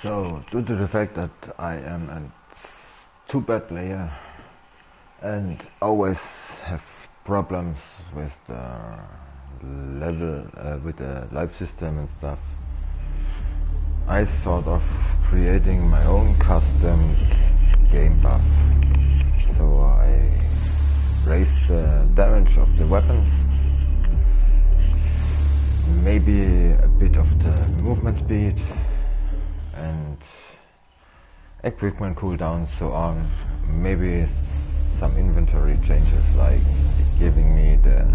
So, due to the fact that I am a too bad player and always have problems with the level, with the life system and stuff, I thought of creating my own custom game buff. So I raised the damage of the weapons, maybe a bit of the movement speed and equipment cooldowns, so on. Maybe some inventory changes, like giving me the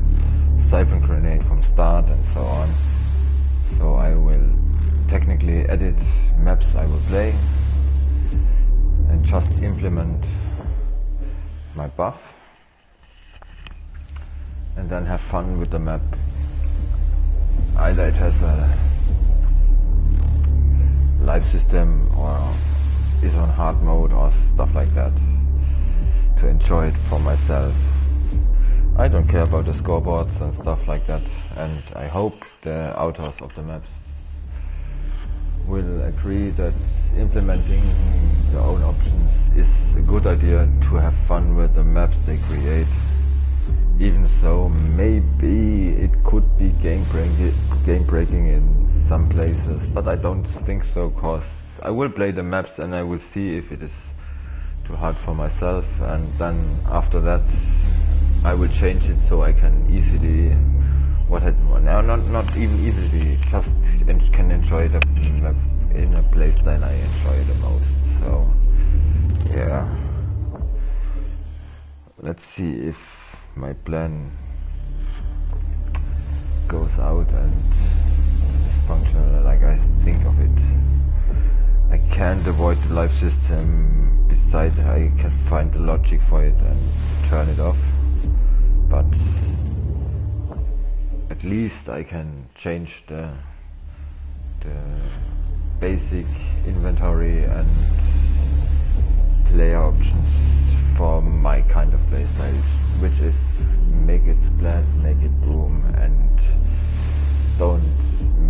siphon grenade from start and so on. So I will technically edit maps I will play and just implement my buff and then have fun with the map. Either it has a life system or is on hard mode or stuff like that, to enjoy it for myself. I don't care about the scoreboards and stuff like that, and I hope the authors of the maps will agree that implementing their own options is a good idea to have fun with the maps they create. Even so, maybe it could be game breaking in some places, but I don't think so, cause I will play the maps and I will see if it is too hard for myself, and then after that I will change it so I can easily, not even easily, just can enjoy the map in a place that I enjoy the most. So yeah, let's see if my plan goes out and is functional like I think of it. I can't avoid the life system, besides I can find the logic for it and turn it off, but at least I can change the basic inventory and player options for my kind of playstyle, which is make it splash, make it boom, and don't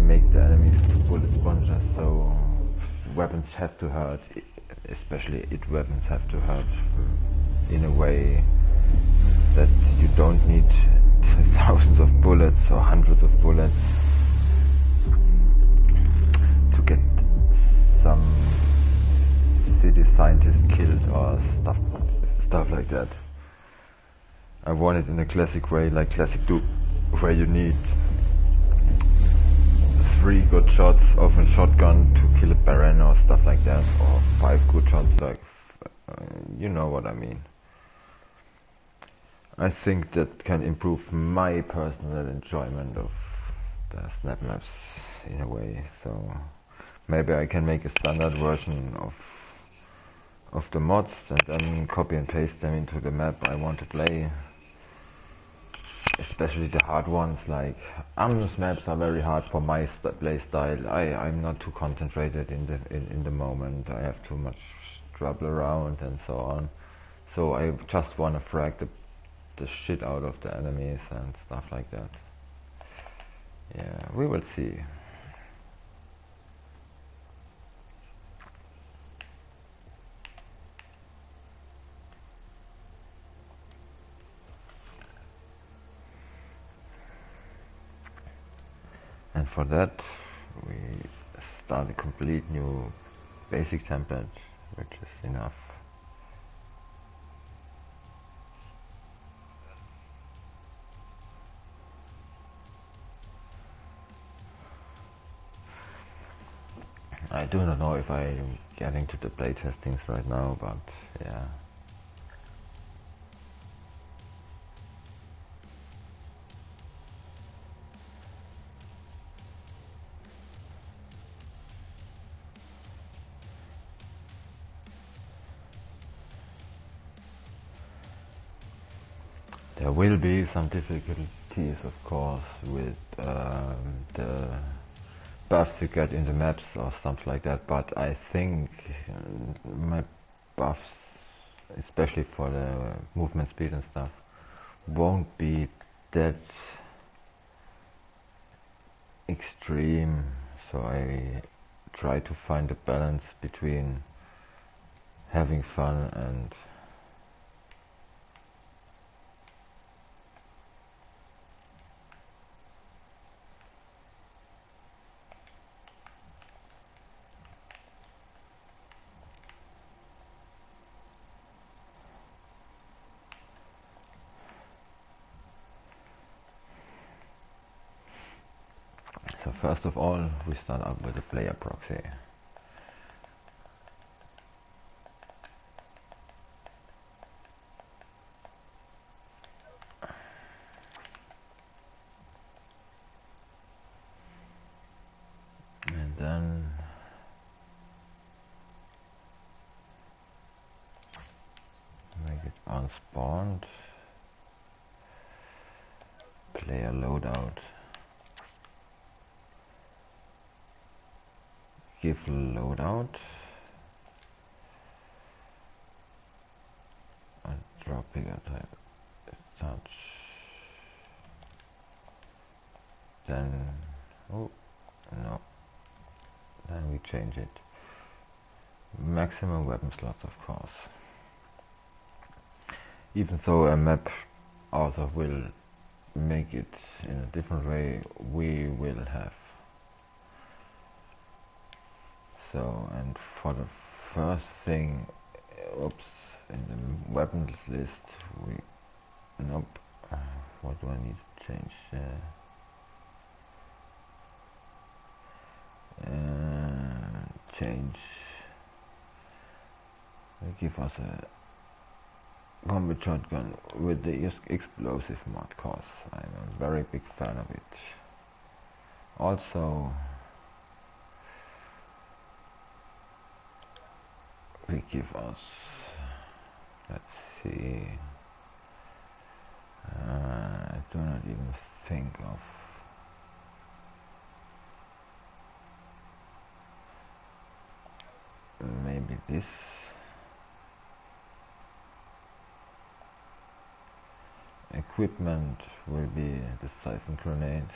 make the enemies bullet sponges. So weapons have to hurt, especially it weapons have to hurt in a way that you don't need thousands of bullets or hundreds of bullets to get some city scientist killed or stuff like that. I want it in a classic way, like classic Doom, where you need 3 good shots of a shotgun to kill a Baron or stuff like that, or 5 good shots, like you know what I mean. I think that can improve my personal enjoyment of the snap maps in a way. So maybe I can make a standard version of the mods and then copy and paste them into the map I want to play. Especially the hard ones, like Amnus maps are very hard for my play style. I'm not too concentrated in the moment. I have too much trouble around and so on. So I just want to frag the shit out of the enemies and stuff like that. Yeah, we will see. And for that we start a complete new basic template, which is enough. I do not know if I'm getting to the playtestings right now, but yeah. There will be some difficulties, of course, with the buffs you get in the maps or something like that, but I think my buffs, especially for the movement speed and stuff, won't be that extreme, so I try to find a balance between having fun and so first of all we start out with a player proxy. And then make it unspawned, player loadout, give loadout, and drop bigger type touch. Then oh no, then we change it. Maximum weapon slots, of course. Even though a map author will make it in a different way, we will have. So, and for the first thing, oops, in the weapons list, we, nope, what do I need to change? Change, give us a combat shotgun with the explosive mod, cause I'm a very big fan of it. Also, we give us, let's see, I do not even think of maybe this. Equipment will be the siphon grenade.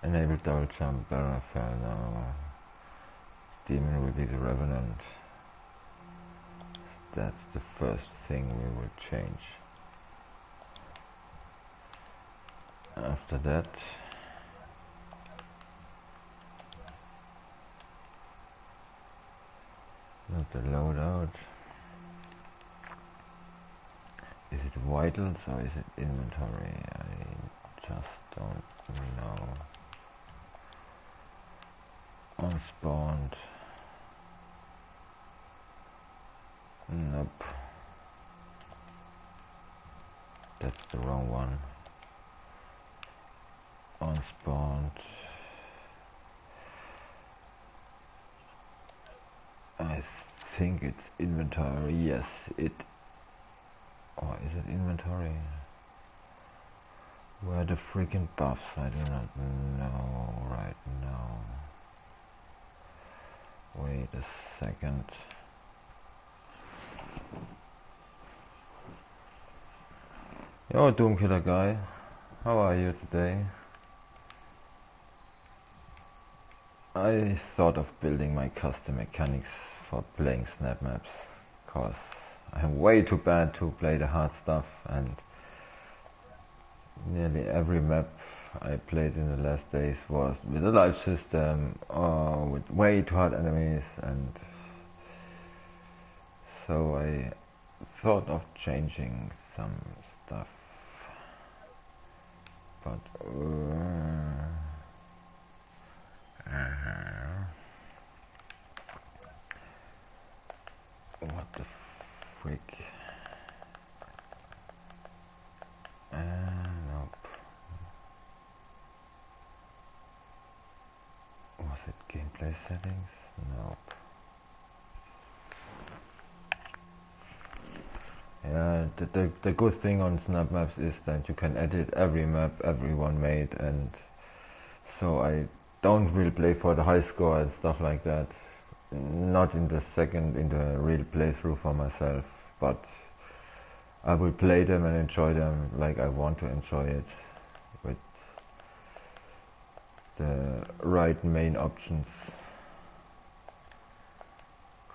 Enable double jump, barrel fell now. Demon will be the revenant. That's the first thing we will change. After that, not the loadout. Is it vitals or is it inventory? I just don't know. Unspawned. Nope. That's the wrong one. Unspawned. I think it's inventory. Yes, it. Or is it inventory? Where are the freaking buffs? I do not know right now. Wait a second. Yo, Doom Killer guy, how are you today? I thought of building my custom mechanics for playing snap maps, cause I'm way too bad to play the hard stuff, and nearly every map I played in the last days was with a live system or with way too hard enemies, and so I thought of changing some stuff, but what the frick? Nope. Was it gameplay settings? Nope. Yeah, the good thing on snap maps is that you can edit every map everyone made, and so I don't really play for the high score and stuff like that. Not in the real playthrough for myself, but I will play them and enjoy them like I want to enjoy it, with the right main options,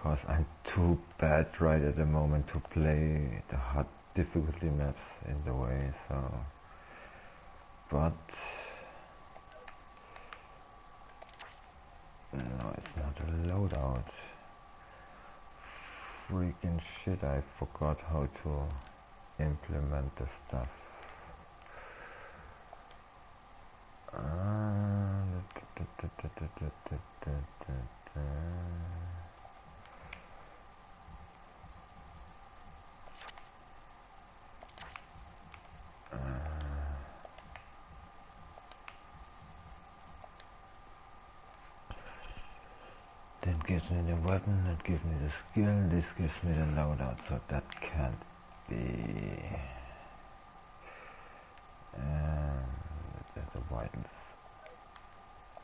cause I'm too bad right at the moment to play the hard difficulty maps in the way, so but no, it's not a loadout. Freaking shit, I forgot how to implement the stuff. That gives me the weapon, that gives me the skill, this gives me the loadout, so that can't be. There's a white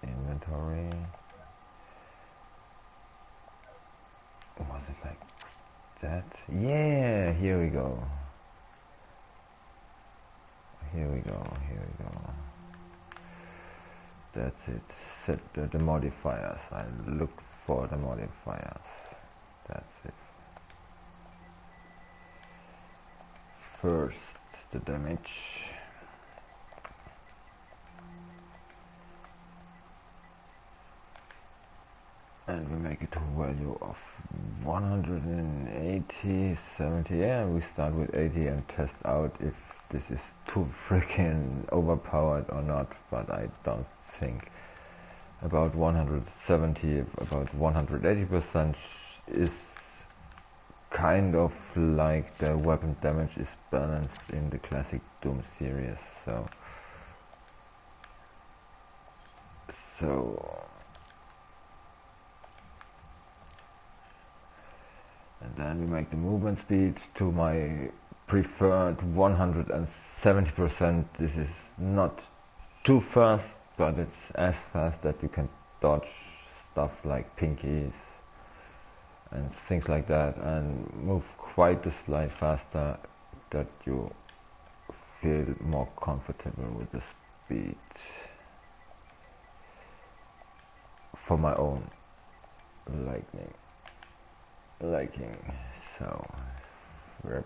inventory. Was it like that? Yeah, here we go. Here we go, here we go. That's it. Set the modifiers. I look for the modifiers. That's it. First, the damage. And we make it to a value of 180, 70. Yeah, we start with 80 and test out if this is too freaking overpowered or not, but I don't think. About 170, about 180% is kind of like the weapon damage is balanced in the classic Doom series, so and then we make the movement speed to my preferred 170%. This is not too fast, but it's as fast that you can dodge stuff like pinkies and things like that, and move quite a slight faster that you feel more comfortable with the speed for my own liking. So rip.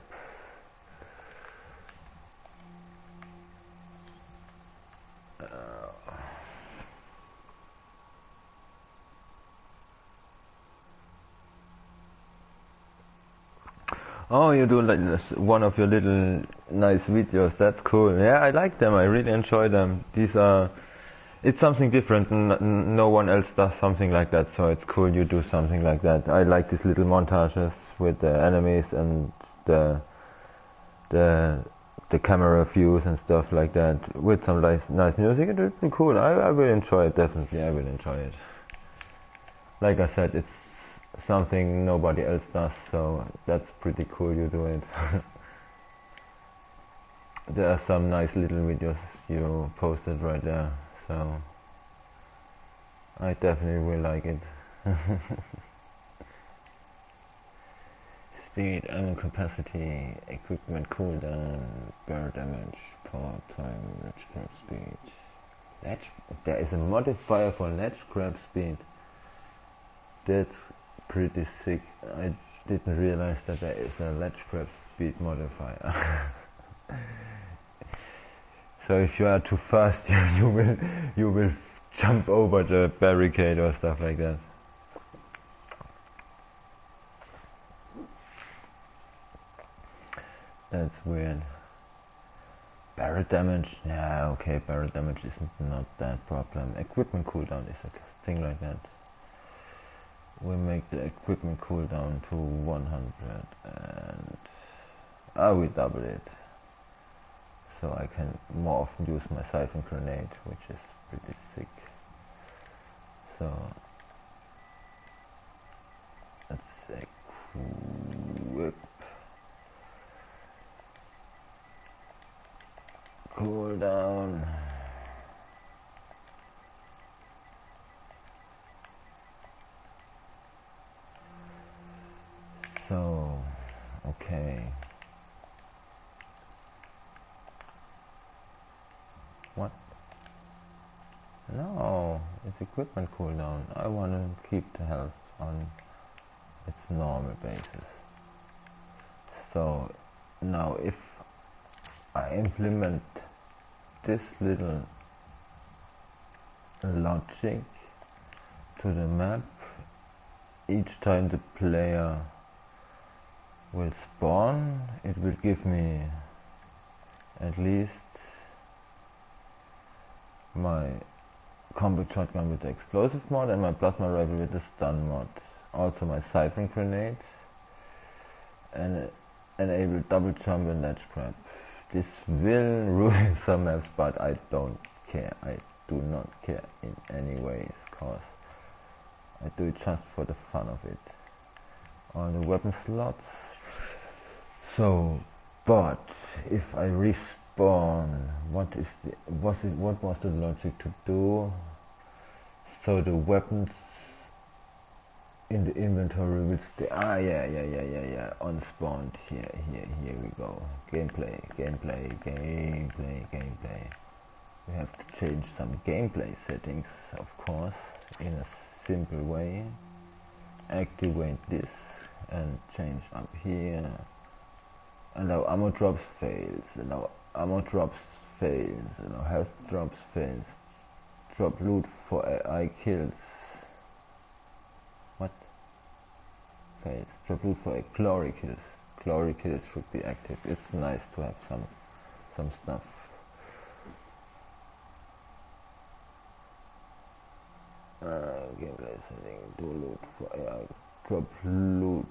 Oh, you do like this, one of your little nice videos. That's cool. Yeah, I like them. I really enjoy them. These are, it's something different. No one else does something like that, so it's cool you do something like that. I like these little montages with the enemies and the camera views and stuff like that with some nice music. It would be cool. I will enjoy it, definitely. I will enjoy it. Like I said, it's something nobody else does, so that's pretty cool you do it. There are some nice little videos you posted right there, so I definitely will like it. Speed, ammo capacity, equipment cooldown, bear damage, power time, ledge grab speed. There is a modifier for ledge grab speed. That's pretty sick. I didn't realize that there is a ledge grab speed modifier. So if you are too fast, you will jump over the barricade or stuff like that. That's weird. Barrel damage, yeah, okay, barrel damage is not that problem. Equipment cooldown is a thing like that. We make the equipment cooldown to 100 and I will double it, so I can more often use my siphon grenade, which is pretty sick. So let's equip cooldown. So okay, what? No, it's equipment cooldown. I want to keep the health on its normal basis. So now if I implement this little logic to the map, each time the player will spawn, it will give me at least my combat shotgun with the explosive mod and my plasma rifle with the stun mod. Also my siphon grenade and enable double jump and ledge grab. This will ruin some maps, but I don't care. I do not care in any ways, cause I do it just for the fun of it. On the weapon slots. So, but if I respawn, what was the logic to do? So the weapons in the inventory will stay. Yeah. Unspawned. Here we go. Gameplay. We have to change some gameplay settings, of course, in a simple way. Activate this and change up here. Allow ammo drops fails. Allow ammo drops fails. Allow health drops fails. Drop loot for AI kills. What? Fails. Drop loot for glory kills. Glory kills should be active. It's nice to have some stuff. Gameplay setting. Do loot for AI. Drop loot.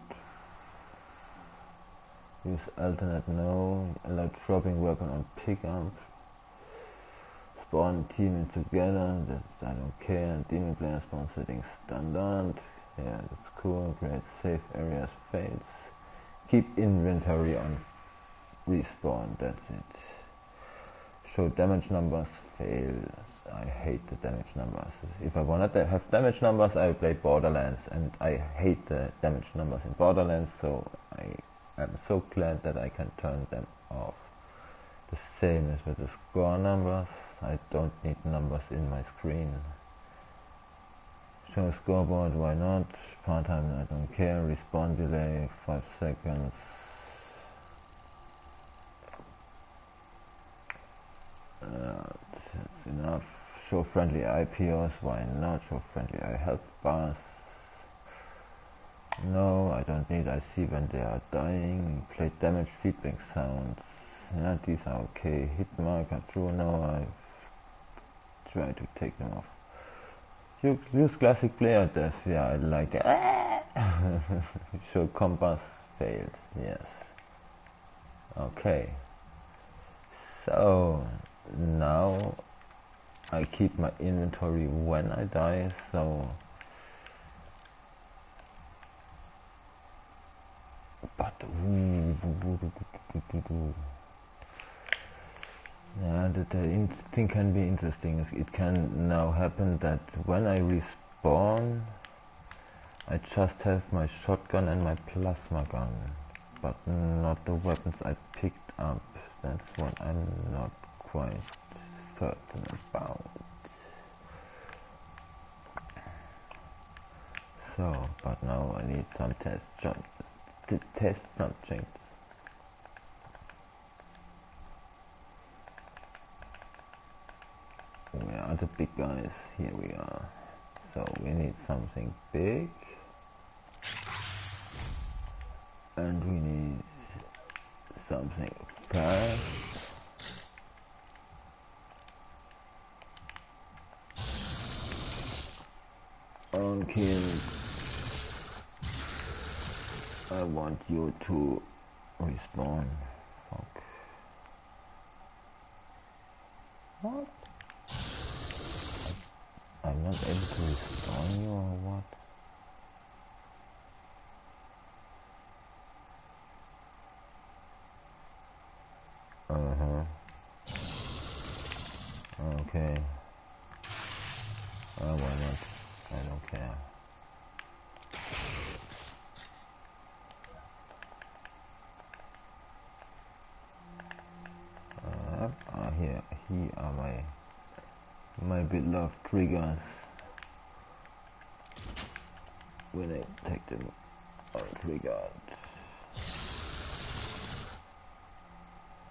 Use alternate no. Allow dropping weapon on pickup. Spawn teaming together. That's I don't care. Demon player spawn settings standard. Yeah, that's cool. Create safe areas fails. Keep inventory on respawn. That's it. Show damage numbers fails. I hate the damage numbers. If I wanted to have damage numbers, I would play Borderlands, and I hate the damage numbers in Borderlands, so I'm so glad that I can turn them off. The same as with the score numbers. I don't need numbers in my screen. Show scoreboard, why not? Part-time, I don't care. Respawn delay, 5 seconds. That's enough. Show friendly IPOs, why not? Show friendly health bars. No, I don't need. I see when they are dying. Play damage feedback sounds. Yeah, these are okay. Hit marker, true. No, I've tried to take them off. Use classic player death. Yeah, I like it. Show compass failed. Yes. Okay. So now I keep my inventory when I die. So, but yeah, the thing can be interesting. It can now happen that when I respawn, I just have my shotgun and my plasma gun, but not the weapons I picked up. That's what I'm not quite certain about. So, but now I need some test subjects. Where are the big guys? Here we are. So we need something big. And we need something fast. On kills. I want you to respawn. Fuck. What? I'm not able to respawn you or what? Okay. Why not? I don't care. Here are my bit love triggers when I take them on triggered.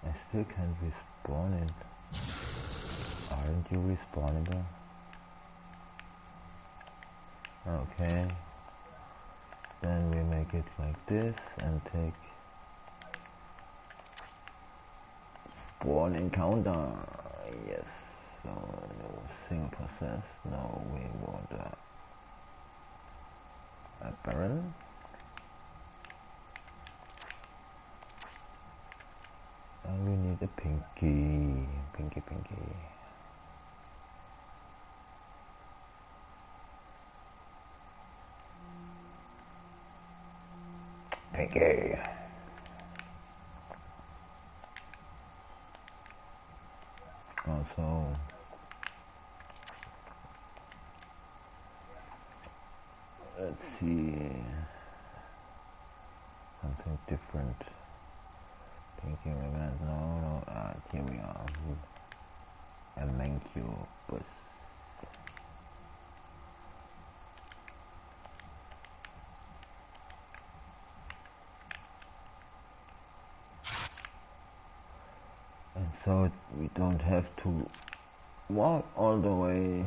I still can't respawn it. Aren't you respawnable? Okay. Then we make it like this and take spawn encounter. Yes. So no single process. No, we want a baron. And we need a pinky. Pinky. Pinky. Also, let's see something different. Pinky event. No. Here we are. A mancubus. And so we don't have to walk all the way.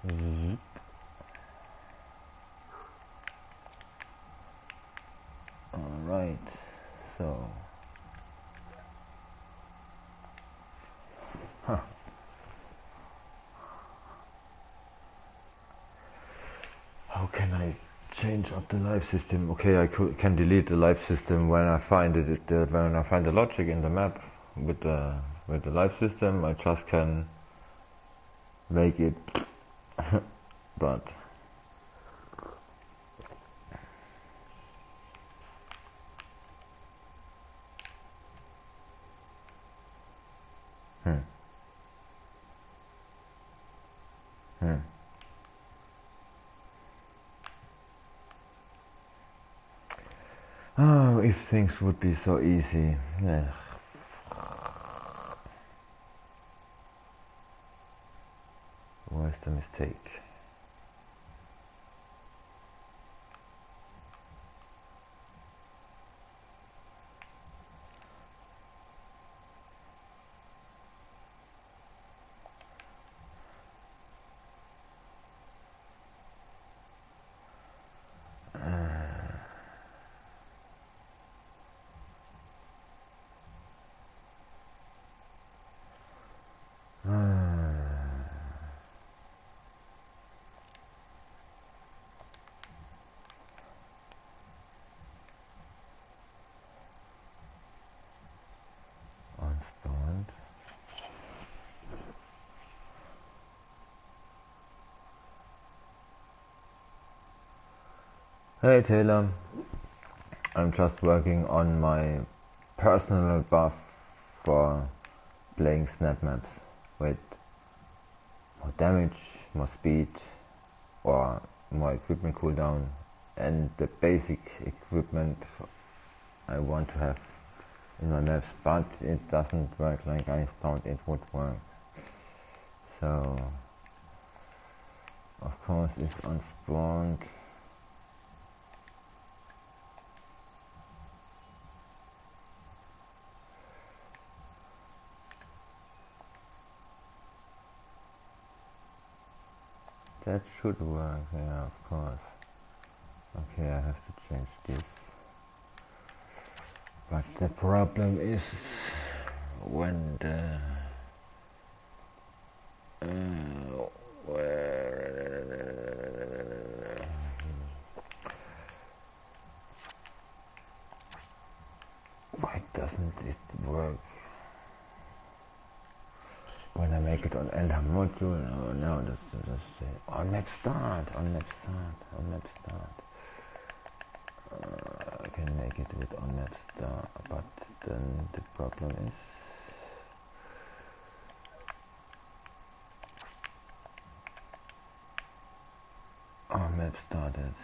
Zip. Alright, so how can I change up the life system? Okay, I can delete the life system when I find it. When I find the logic in the map with the life system, I just can make it. But oh, if things would be so easy. Yeah. Where's the mistake? Unspawned. Hey Taylor, I'm just working on my personal buff for playing snap maps with more damage, more speed, or more equipment cooldown, and the basic equipment I want to have in my maps, but it doesn't work like I thought it would work. So of course it's unspawned. That should work, yeah, of course. Okay, I have to change this. But the problem is when the why doesn't it work when I make it on Elder module? Oh no, that's on map start. I can make it with on map start, but then the problem is on map started.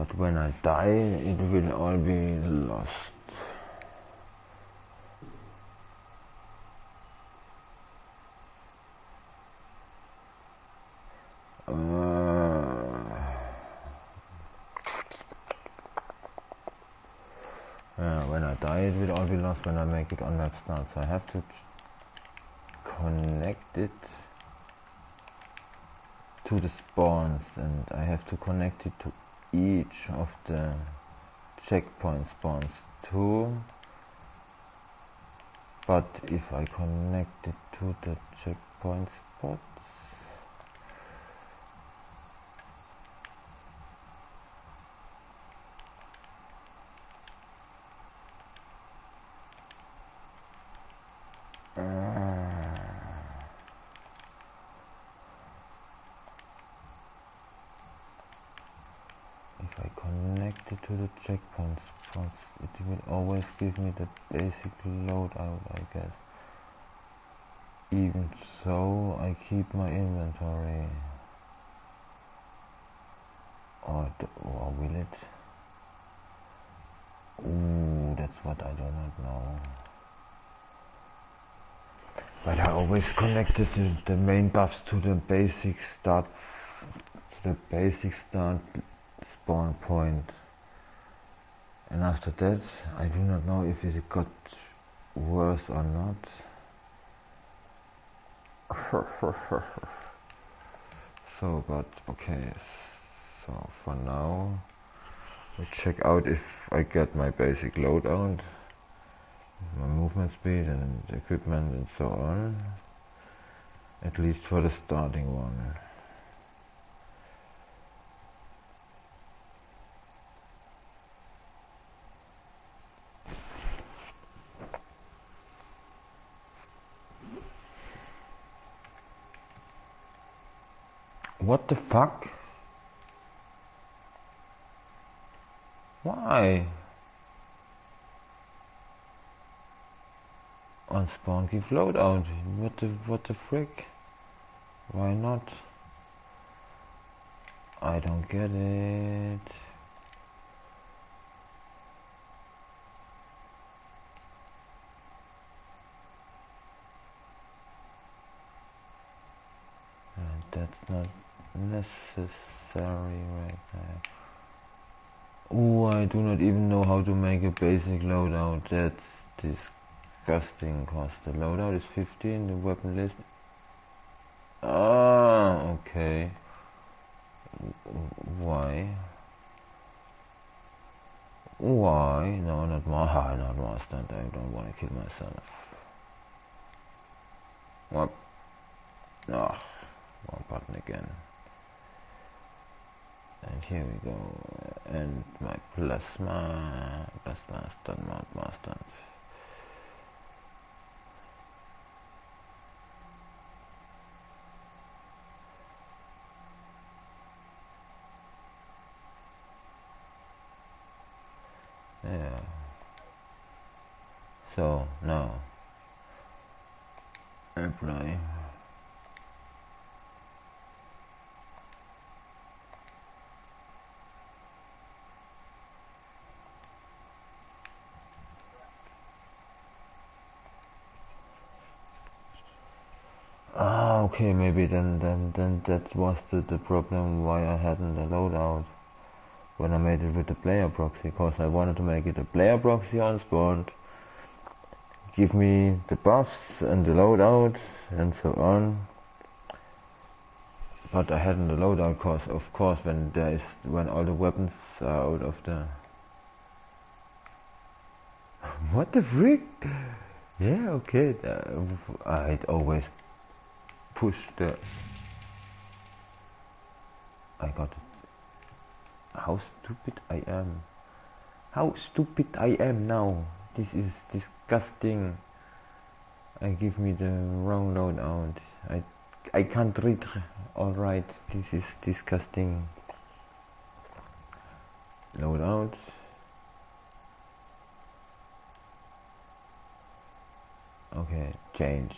But when I die, it will all be lost. When I die, it will all be lost when I make it on map start. So I have to connect it to the spawns, and I have to connect it to each of the checkpoint spawns too. But if I connect it to the checkpoint spots, if I connect it to the checkpoint spots, it will always give me the basic loadout, I guess. Even so, I keep my inventory. Or will it? Ooh, that's what I do not know. But I always connected the main buffs to the basic start spawn point. And after that, I do not know if it got worse or not. So, but okay. So for now, we check out if I get my basic loadout, my movement speed and equipment and so on. At least for the starting one. What the fuck? Why? On spawn give loadout. What the frick? Why not? I don't get it. And that's not necessary right now. Oh, I do not even know how to make a basic loadout. That's disgusting, cause the loadout is 15, the weapon list. Ah, okay. Why? Why? No, not master. I don't want to kill myself. What? No, wrong button again. And here we go. And my plasma done mount master. Yeah. So now apply. Ah, okay, maybe then that was the problem why I hadn't a loadout when I made it with the player proxy, cause I wanted to make it a player proxy on spot, give me the buffs and the loadout and so on. But I hadn't a loadout, cause of course when all the weapons are out of the what the frick? Yeah, okay. I'd always push the. I got it. How stupid I am. How stupid I am now. This is disgusting. I give me the wrong loadout. I can't read. Alright, this is disgusting. Loadout. Okay, change.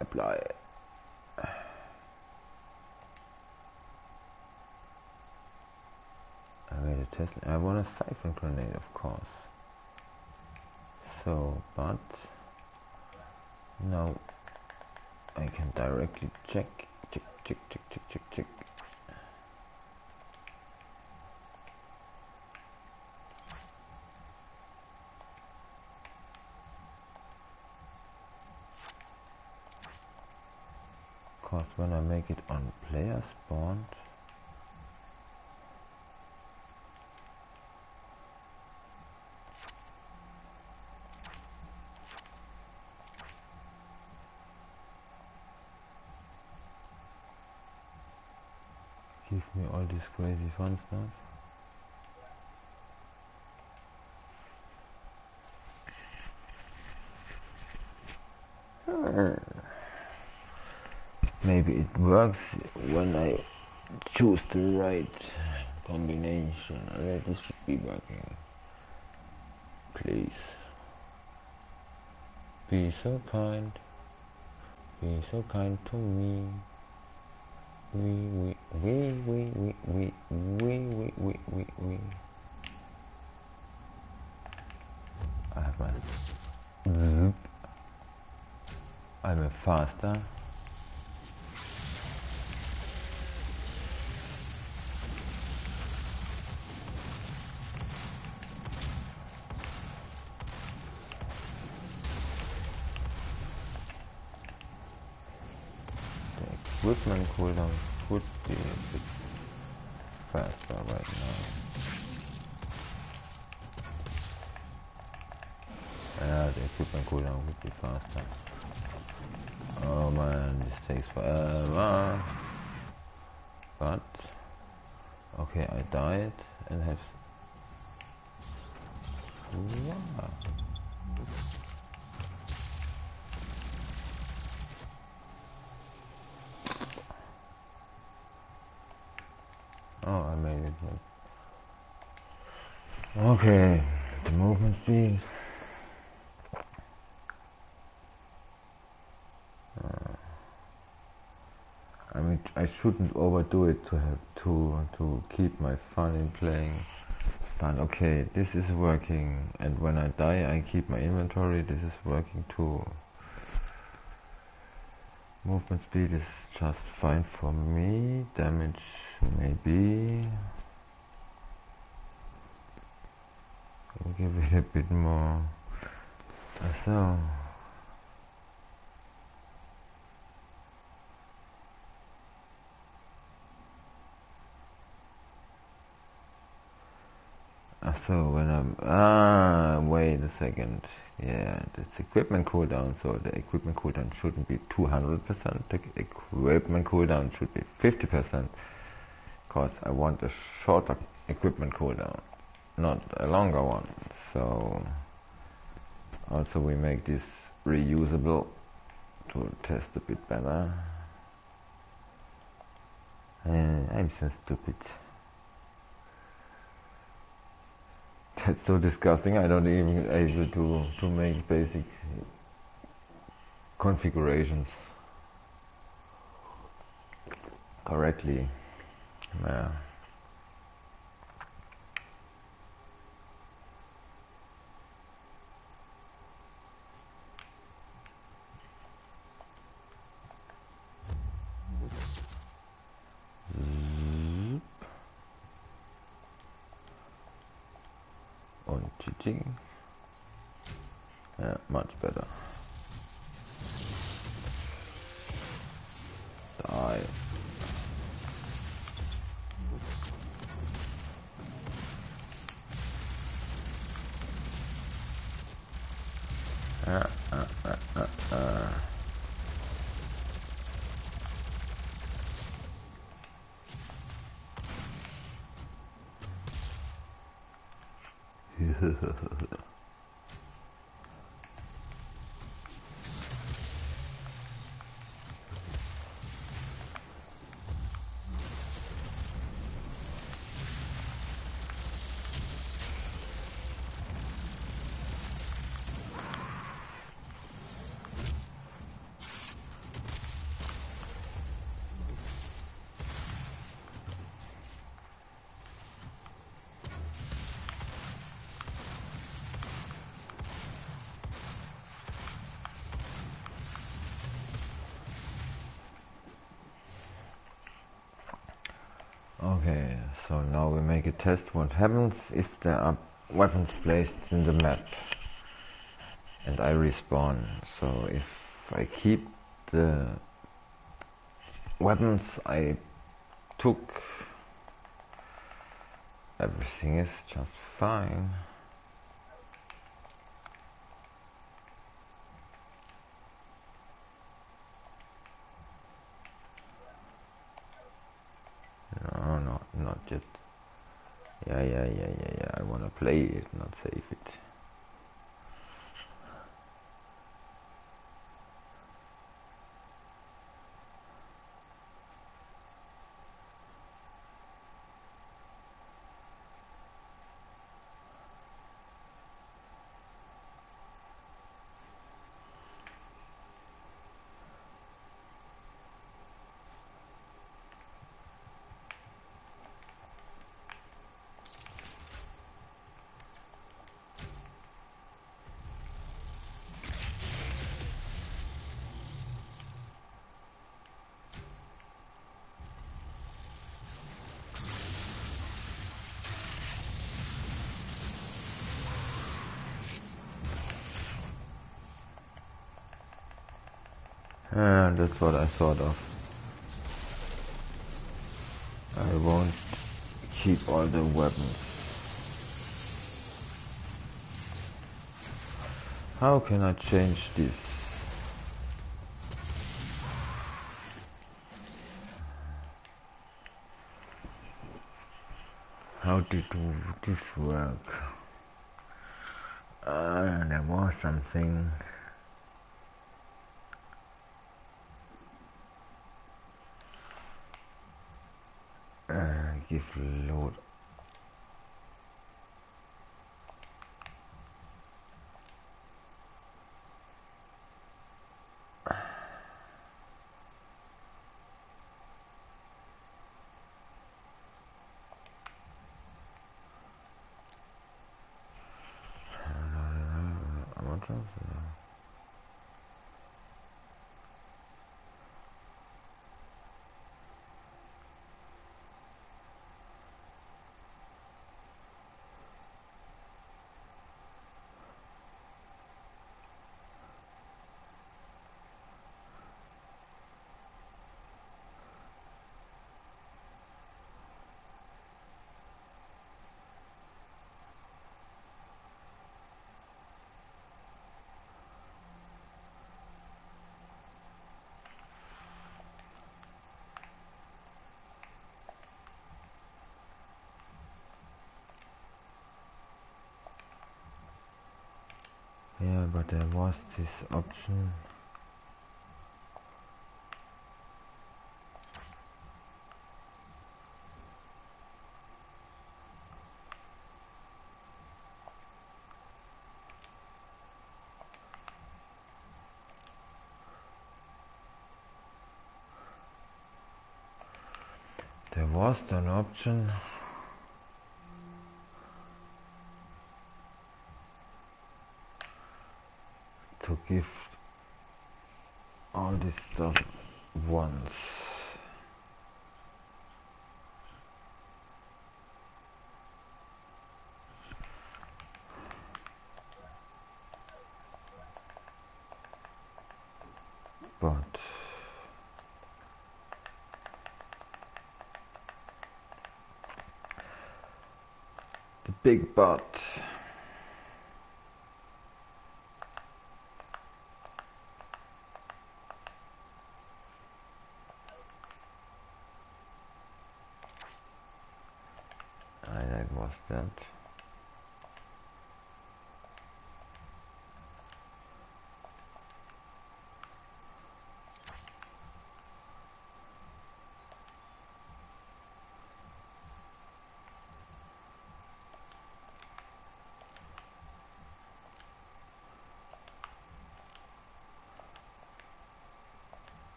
Apply. I want a siphon grenade, of course. So, but now I can directly check. Cause when I make it on player spawned, give me all this crazy fun stuff. Maybe it works when I choose the right combination. This should be working. Please. Be so kind. Be so kind to me. We. I have my zoop. I'm a faster. Equipment cooldown should be a bit faster right now. Yeah, the equipment cooldown would be faster. Oh man, this takes forever. But okay, I died and have. Wow. Oh, I made it. Okay, the movement speed. I mean, I shouldn't overdo it to have to keep my fun in playing. But okay, this is working, and when I die, I keep my inventory. This is working too. Movement speed is just fine for me. Damage maybe. I'll give it a bit more. So. So when I'm wait a second, yeah, it's equipment cooldown, so the equipment cooldown shouldn't be 200%, the equipment cooldown should be 50%, because I want a shorter equipment cooldown, not a longer one. So also we make this reusable to test a bit better. I'm so stupid. That's so disgusting. I don't even able to make basic configurations correctly. Yeah. Und GG. Yeah, much better. Die. Okay, so now we make a test what happens if there are weapons placed in the map and I respawn. So if I keep the weapons I took, everything is just fine. No, not yet. Yeah, I wanna play it, not save it. That's what I thought of. I won't keep all the weapons. How can I change this? How did this work? There was something. Give load. Yeah, but there was this option. There was an option to give all this stuff once. But the big but. That was that.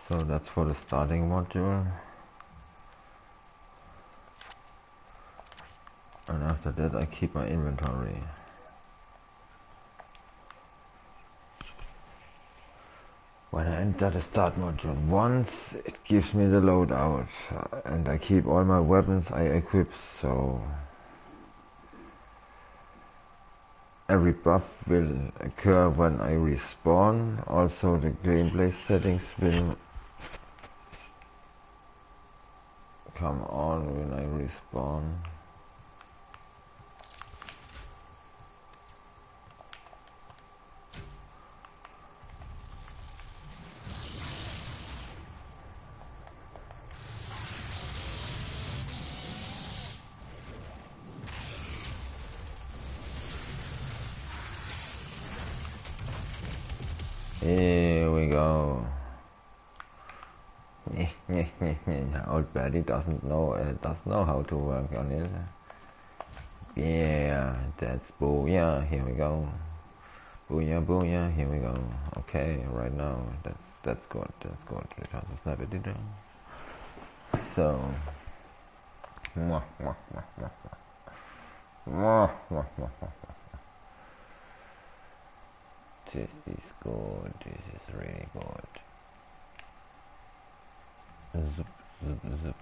So that's for the starting module, and after that I keep my inventory. When I enter the start module once, it gives me the loadout, and I keep all my weapons I equip, so every buff will occur when I respawn. Also the gameplay settings will come on when I respawn. Here we go. Old Betty doesn't know how to work on it. Yeah, that's booyah. Here we go. Booyah, booyah. Here we go. Okay, right now that's good. That's good. Return to snap it. So. Mwah, mwah, mwah, mwah. Mwah, mwah, mwah, mwah. This is good. This is really good. Zup, zup, zup.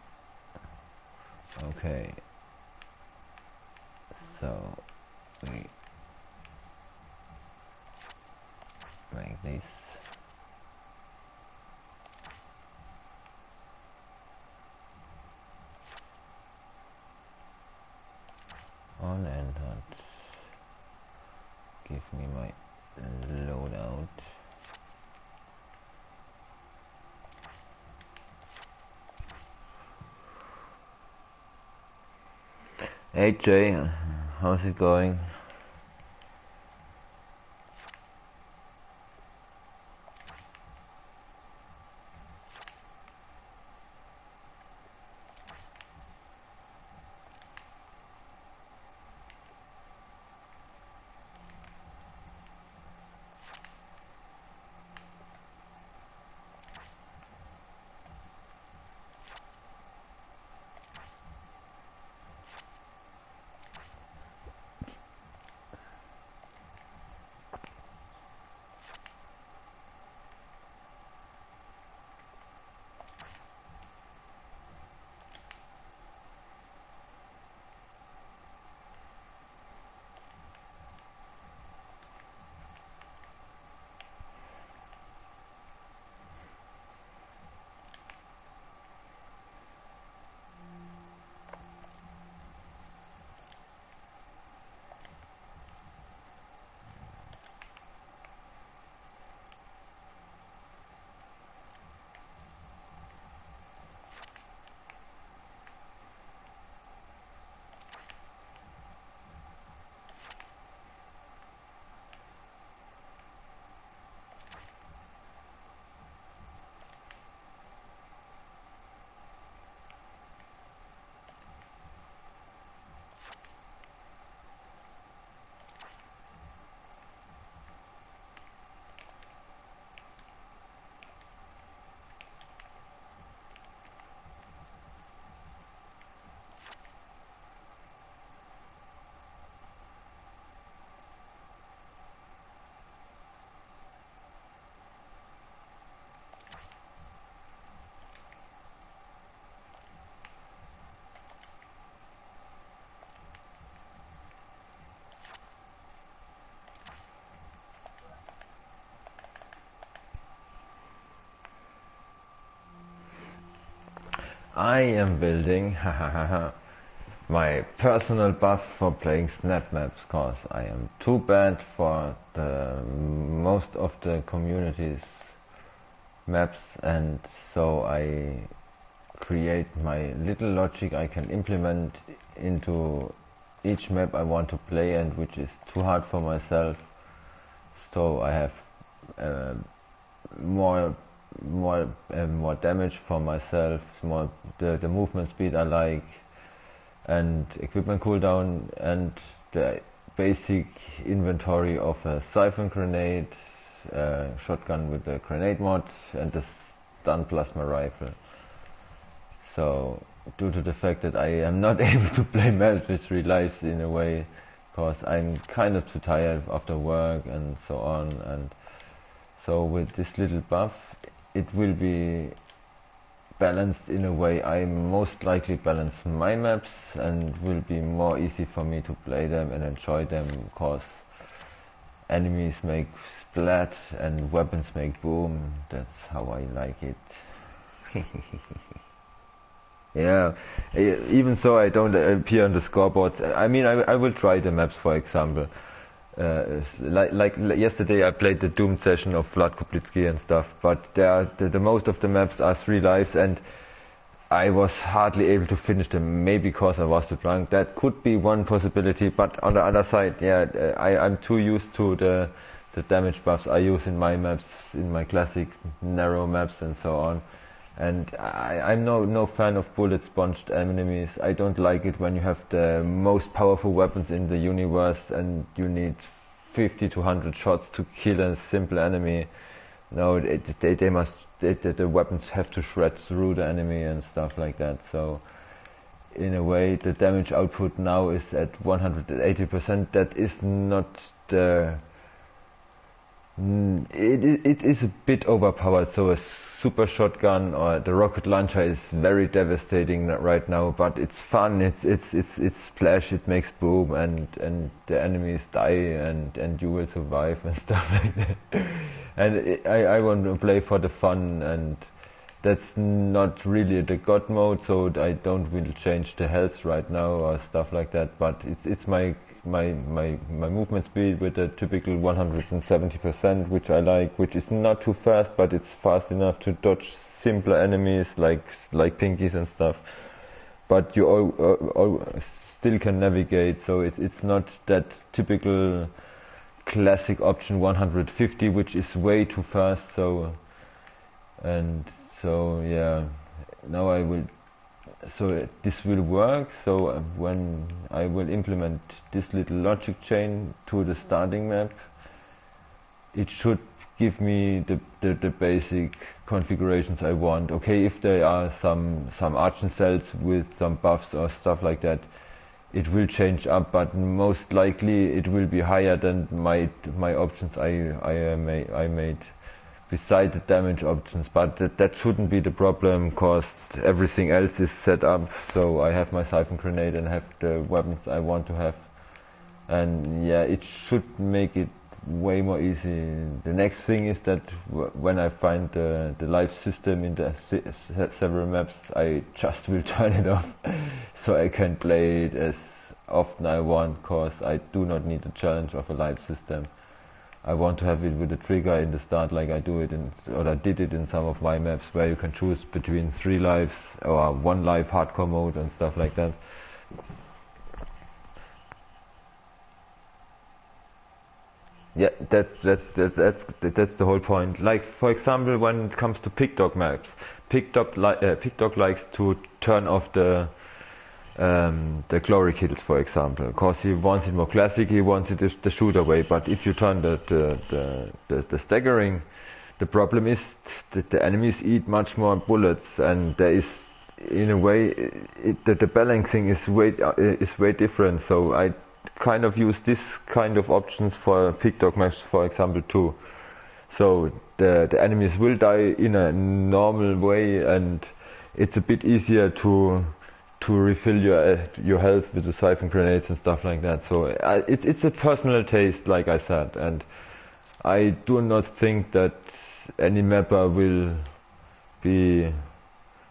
Okay. So we make this. On entered. Give me my loadout. Hey Jay, how's it going? I am building my personal buff for playing snap maps, cause I am too bad for the most of the community's maps, and so I create my little logic I can implement into each map I want to play and which is too hard for myself. So I have more damage for myself, more the movement speed I like, and equipment cooldown, and the basic inventory of a siphon grenade, shotgun with the grenade mod, and the stun plasma rifle. So due to the fact that I am not able to play maps with 3 lives in a way, because I'm kind of too tired after work and so on, and so with this little buff it will be balanced in a way. I most likely balance my maps and will be more easy for me to play them and enjoy them, because enemies make splat and weapons make boom. That's how I like it. Yeah, even so I don't appear on the scoreboard. I mean, I will try the maps, for example. Like yesterday I played the Doom session of Vlad Koplitsky and stuff, but the most of the maps are 3 lives and I was hardly able to finish them, maybe because I was too drunk. That could be one possibility, but on the other side, yeah, I'm too used to the damage buffs I use in my maps, in my classic narrow maps and so on. And I'm no fan of bullet sponged enemies. I don't like it when you have the most powerful weapons in the universe and you need 50 to 100 shots to kill a simple enemy. No, the weapons have to shred through the enemy and stuff like that. So in a way the damage output now is at 180%. That is not the... It is a bit overpowered, so a super shotgun or the rocket launcher is very devastating right now, but it's fun, it's splash, it makes boom, and the enemies die and you will survive and stuff like that. And I want to play for the fun, and that's not really the god mode, so I don't really change the health right now or stuff like that, but it's my movement speed with a typical 170%, which I like, which is not too fast, but it's fast enough to dodge simpler enemies like pinkies and stuff. But you still can navigate, so it's not that typical classic option 150, which is way too fast. So yeah, now I will. So this will work. So when I will implement this little logic chain to the starting map, it should give me the basic configurations I want. Okay, if there are some argent cells with some buffs or stuff like that, it will change up, but most likely it will be higher than my options I made. Beside the damage options, but that shouldn't be the problem, because everything else is set up. So I have my siphon grenade and have the weapons I want to have, and yeah, it should make it way more easy. The next thing is that when I find the life system in the several maps, I just will turn it off so I can play it as often I want, because I do not need the challenge of a life system. I want to have it with a trigger in the start, like I do it or I did it in some of my maps, where you can choose between 3 lives or 1 life hardcore mode and stuff like that. Yeah, that's the whole point. Like, for example, when it comes to Pigdog maps, Pigdog likes to turn off the glory kills, for example, because he wants it more classic, he wants it the shooter way. But if you turn the staggering, the problem is that the enemies eat much more bullets, and there is, in a way, the balancing is way different. So I kind of use this kind of options for Pigdog maps, for example, too. So the enemies will die in a normal way, and it's a bit easier to refill your health with the siphon grenades and stuff like that. So it's a personal taste, like I said, and I do not think that any mapper will be...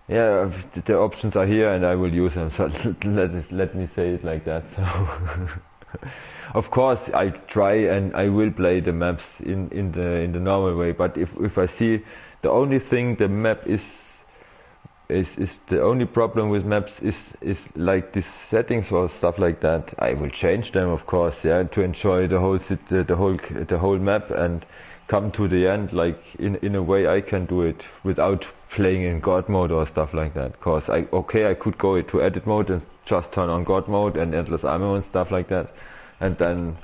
Yeah, the options are here and I will use them, so let me say it like that. So of course I try and I will play the maps in the normal way, but if I see the only thing the map is is the only problem with maps is like these settings or stuff like that. I will change them, of course, yeah, to enjoy the whole map and come to the end. Like in a way, I can do it without playing in God mode or stuff like that. Cause I could go to edit mode and just turn on God mode and endless ammo and stuff like that, and then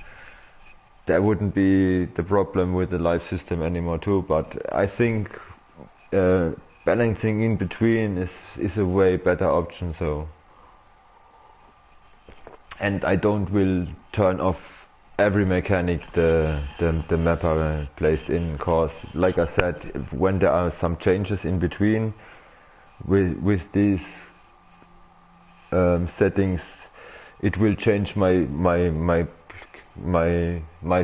there wouldn't be the problem with the live system anymore too. But I think balancing in between is a way better option. So, and I don't will turn off every mechanic the mapper placed in, cause like I said, when there are some changes in between with these settings, it will change my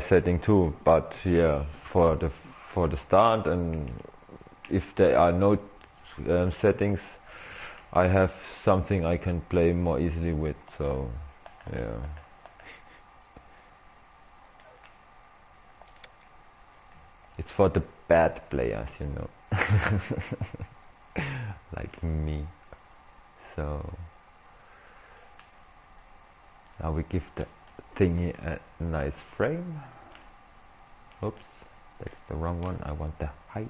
setting too. But yeah, for the start, and if there are no settings, I have something I can play more easily with. So yeah. It's for the bad players, you know. Like me. So now we give the thingy a nice frame. Oops, that's the wrong one. I want the height.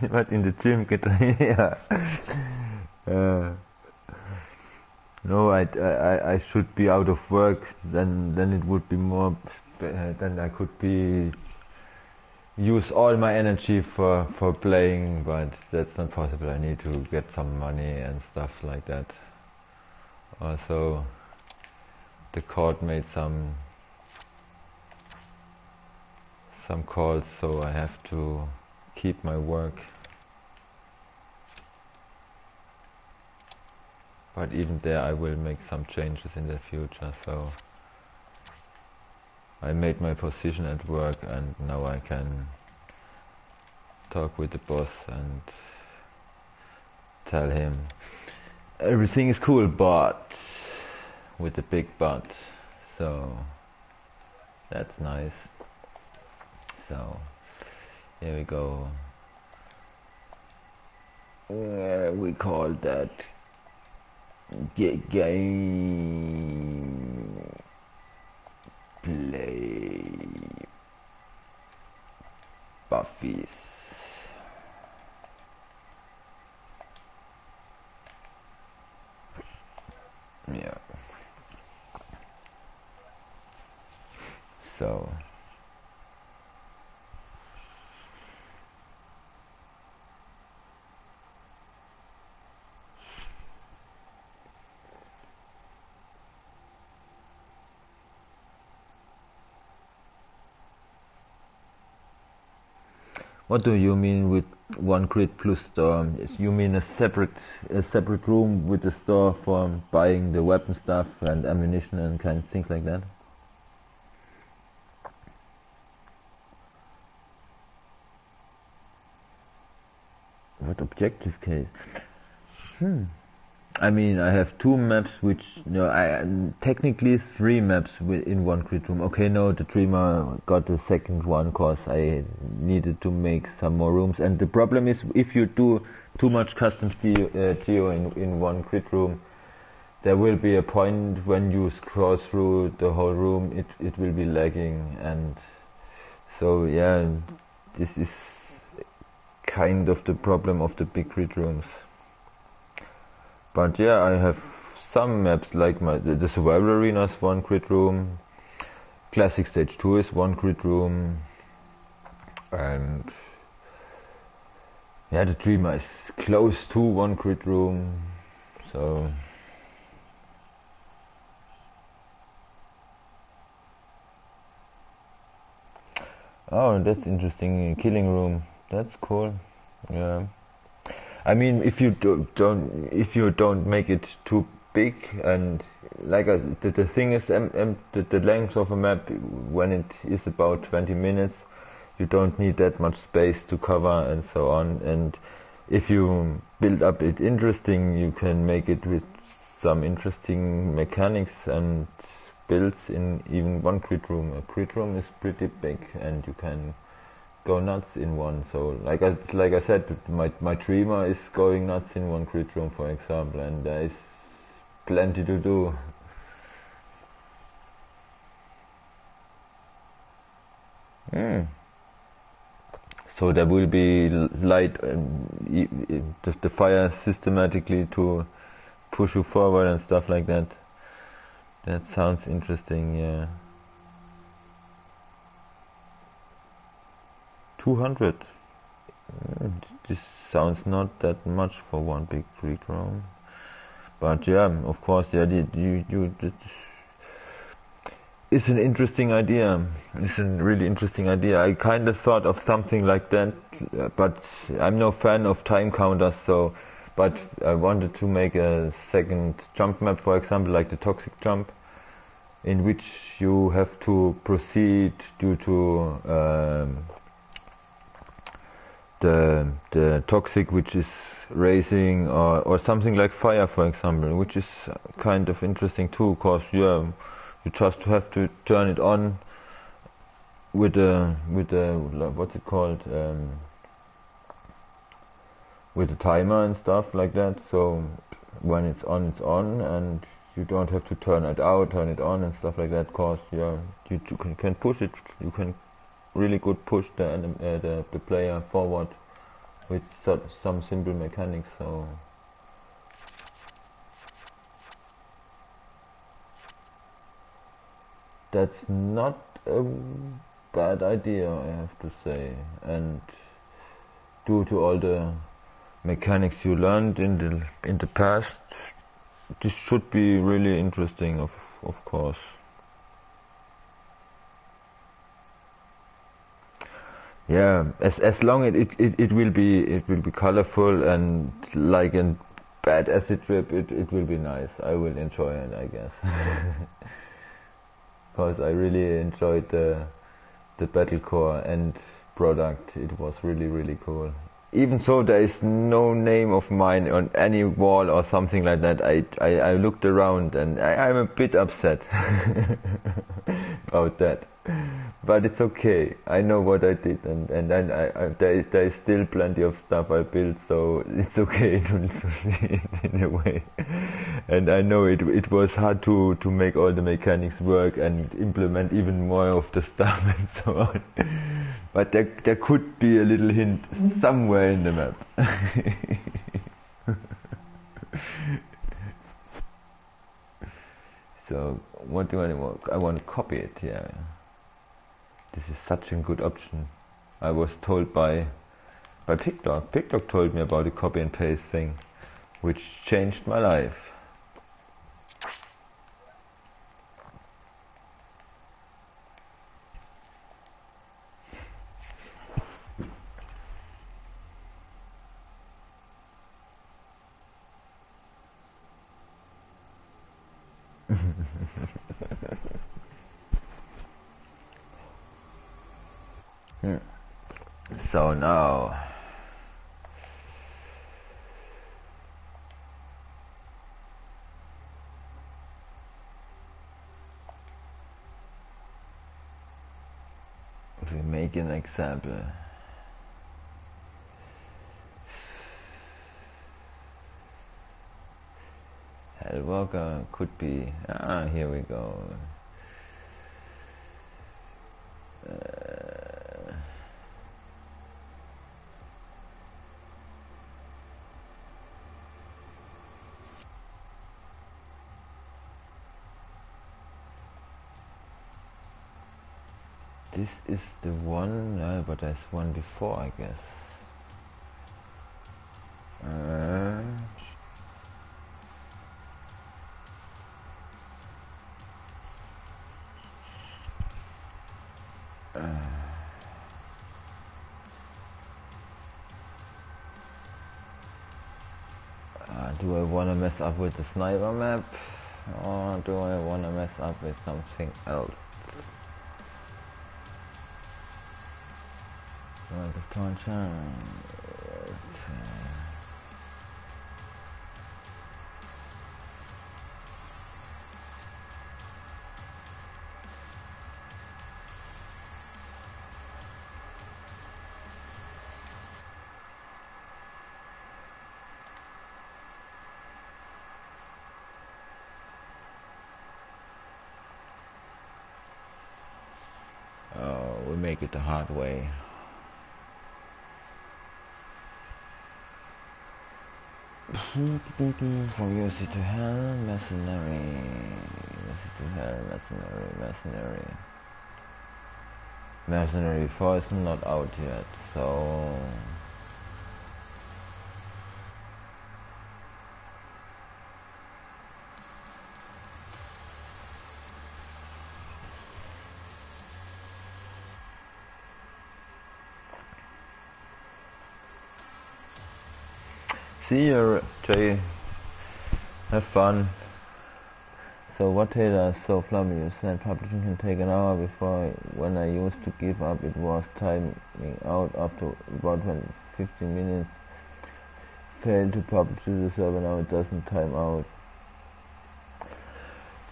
What in the gym get yeah. No, I should be out of work. Then it would be more. Then I could use all my energy for playing, but that's not possible. I need to get some money and stuff like that. Also, the court made some calls, so I have to keep my work. But even there I will make some changes in the future. So I made my position at work, and now I can talk with the boss and tell him everything is cool, but with a big but. So that's nice. So here we go. We call that game play buffies. Yeah. So what do you mean with one grid plus store? You mean a separate room with a store for buying the weapon stuff and ammunition and kind of things like that? What objective case? I mean, I have two maps, which technically three maps in one grid room. Okay, no, the Dreamer got the second one cause I needed to make some more rooms. And the problem is, if you do too much custom geo in one grid room, there will be a point when you scroll through the whole room, it will be lagging. And so yeah, this is kind of the problem of the big grid rooms. But yeah, I have some maps like the Survival Arena is one grid room, Classic Stage 2 is one grid room, and yeah, the Dreamer is close to one grid room. So oh, that's interesting. Killing room, that's cool. Yeah. I mean, if you don't make it too big, and like the thing is, the length of a map when it is about 20 minutes, you don't need that much space to cover and so on. And if you build up it interesting, you can make it with some interesting mechanics and builds in even one grid room. A grid room is pretty big and you can go nuts in one. So like I said, my dreamer is going nuts in one grid room, for example, and there is plenty to do. So there will be light, the fire systematically to push you forward and stuff like that. That sounds interesting, yeah. 200. This sounds not that much for one big grid room. But yeah, of course, yeah, it's an interesting idea. It's a really interesting idea. I kind of thought of something like that, but I'm no fan of time counters, so, but I wanted to make a second jump map, for example, like the toxic jump, in which you have to proceed due to the toxic which is racing, or something like fire, for example, which is kind of interesting too, because yeah, you just have to turn it on with a what's it called, with a timer and stuff like that. So when it's on, and you don't have to turn it out, turn it on and stuff like that, cause yeah, you can push it. You can really good push the player forward with some simple mechanics. So that's not a bad idea, I have to say, and due to all the mechanics you learned in the past, this should be really interesting, of course. Yeah, as long as it will be colorful and like a bad acid trip, it will be nice. I will enjoy it, I guess. Because I really enjoyed the Battlecore end product. It was really cool. Even so, there is no name of mine on any wall or something like that. I looked around and I'm a bit upset about that. But it's okay. I know what I did, and then there is still plenty of stuff I built, so it's okay to see it in a way. And I know it was hard to make all the mechanics work and implement even more of the stuff and so on. But there could be a little hint somewhere in the map. So what do I want? I want to copy it, yeah. This is such a good option. I was told by PickDog. PickDog told me about the copy and paste thing, which changed my life. So now we make an example. Hellwalker could be, here we go. This is the one, but there's one before, I guess. Do I want to mess up with the sniper map, or do I want to mess up with something else? Well, the puncher. We make it the hard way. From UC to hell, mercenary. UC to hell, mercenary. Mercenary 4 is not out yet, so... See you, Jay. Have fun. So what Taylor so Fluppy, you said publishing can take an hour before when I used to give up it was timing out after about 15 minutes. Failed to publish to the server, now it doesn't time out.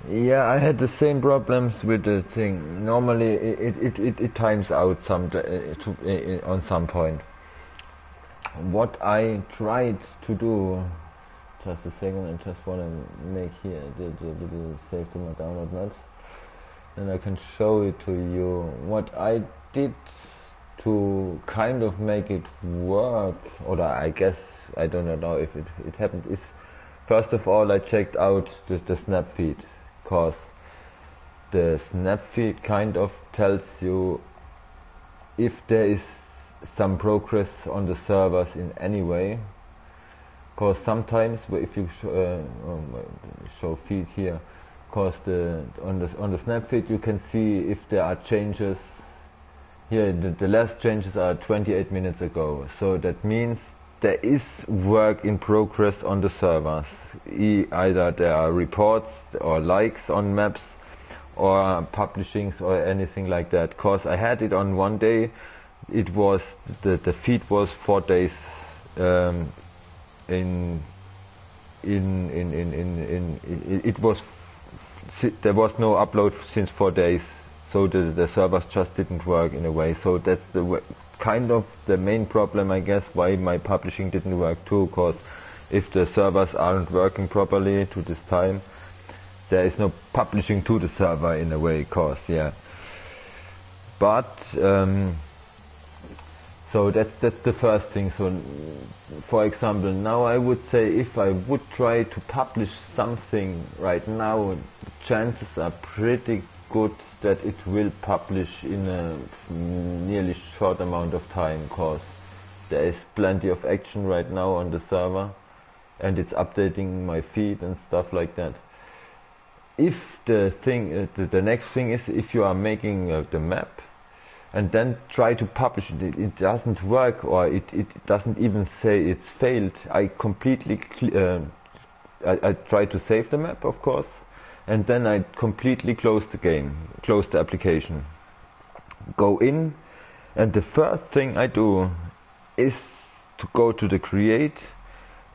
Yeah, I had the same problems with the thing. Normally it times out on some point. What I tried to do, just a second, I just want to make here the little save to my download maps, and I can show it to you. What I did to kind of make it work, or I guess, I don't know if it happened, is first of all I checked out the snap feed, because the snap feed kind of tells you if there is some progress on the servers in any way, because sometimes if you show feed here, because on the snap feed you can see if there are changes. Here the last changes are 28 minutes ago, so that means there is work in progress on the servers. Either there are reports or likes on maps or publishings or anything like that, because I had it on one day. It was the feed was 4 days it was, there was no upload since 4 days, so the servers just didn't work in a way. So that's kind of the main problem, I guess, why my publishing didn't work too, because if the servers aren't working properly to this time, there is no publishing to the server in a way, cause yeah. But so that's the first thing. So for example, now I would say if I would try to publish something right now, chances are pretty good that it will publish in a nearly short amount of time, because there is plenty of action right now on the server and it's updating my feed and stuff like that. If the thing, the next thing is if you are making the map and then try to publish it, it doesn't work, or it doesn't even say it's failed. I completely I try to save the map, of course, and then I completely close the game, close the application, go in, and the first thing I do is to go to the create,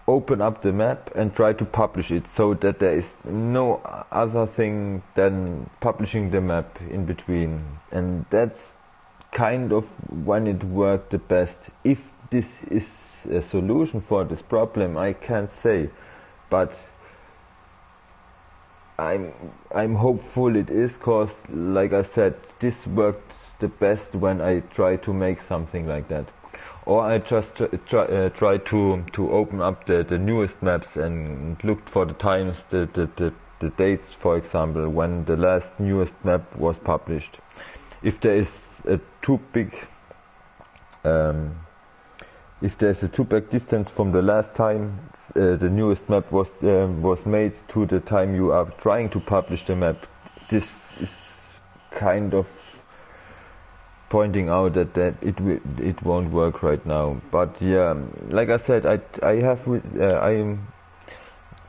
open up the map and try to publish it, so that there is no other thing than publishing the map in between. And that's kind of when it worked the best. If this is a solution for this problem, I can't say, but I'm hopeful it is, cause like I said, this worked the best when I try to make something like that. Or I just try to open up the newest maps and looked for the times, the dates, for example, when the last newest map was published. If there is a too big if there's a too big distance from the last time the newest map was made to the time you are trying to publish the map, this is kind of pointing out that it won't work right now. But yeah, like I said,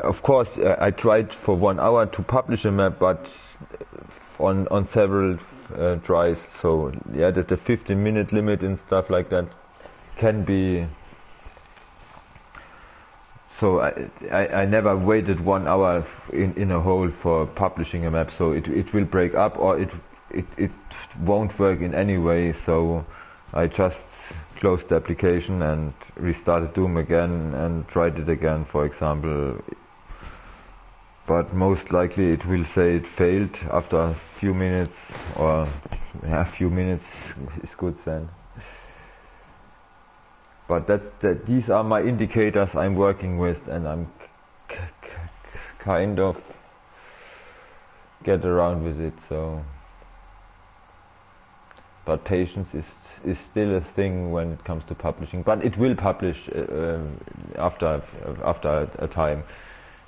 of course I tried for 1 hour to publish a map, but on several tries. So yeah, that the 15-minute limit and stuff like that can be. So I never waited 1 hour in a hole for publishing a map. So it will break up, or it won't work in any way. So I just closed the application and restarted Doom again and tried it again, for example. But most likely it will say it failed after a few minutes, or a few minutes is good then. But these are my indicators I'm working with, and I'm kind of get around with it. So, but patience is still a thing when it comes to publishing. But it will publish after a time.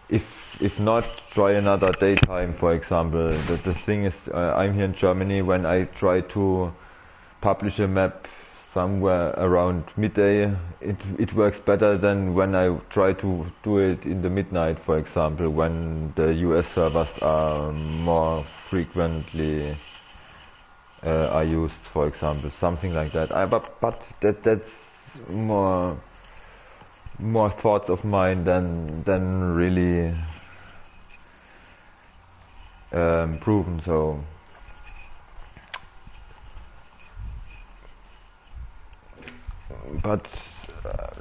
If not, try another daytime, for example. The thing is, I'm here in Germany. When I try to publish a map somewhere around midday, it works better than when I try to do it in the midnight, for example, when the US servers are more frequently are used, for example, something like that. But that's more thoughts of mine than really proven. So but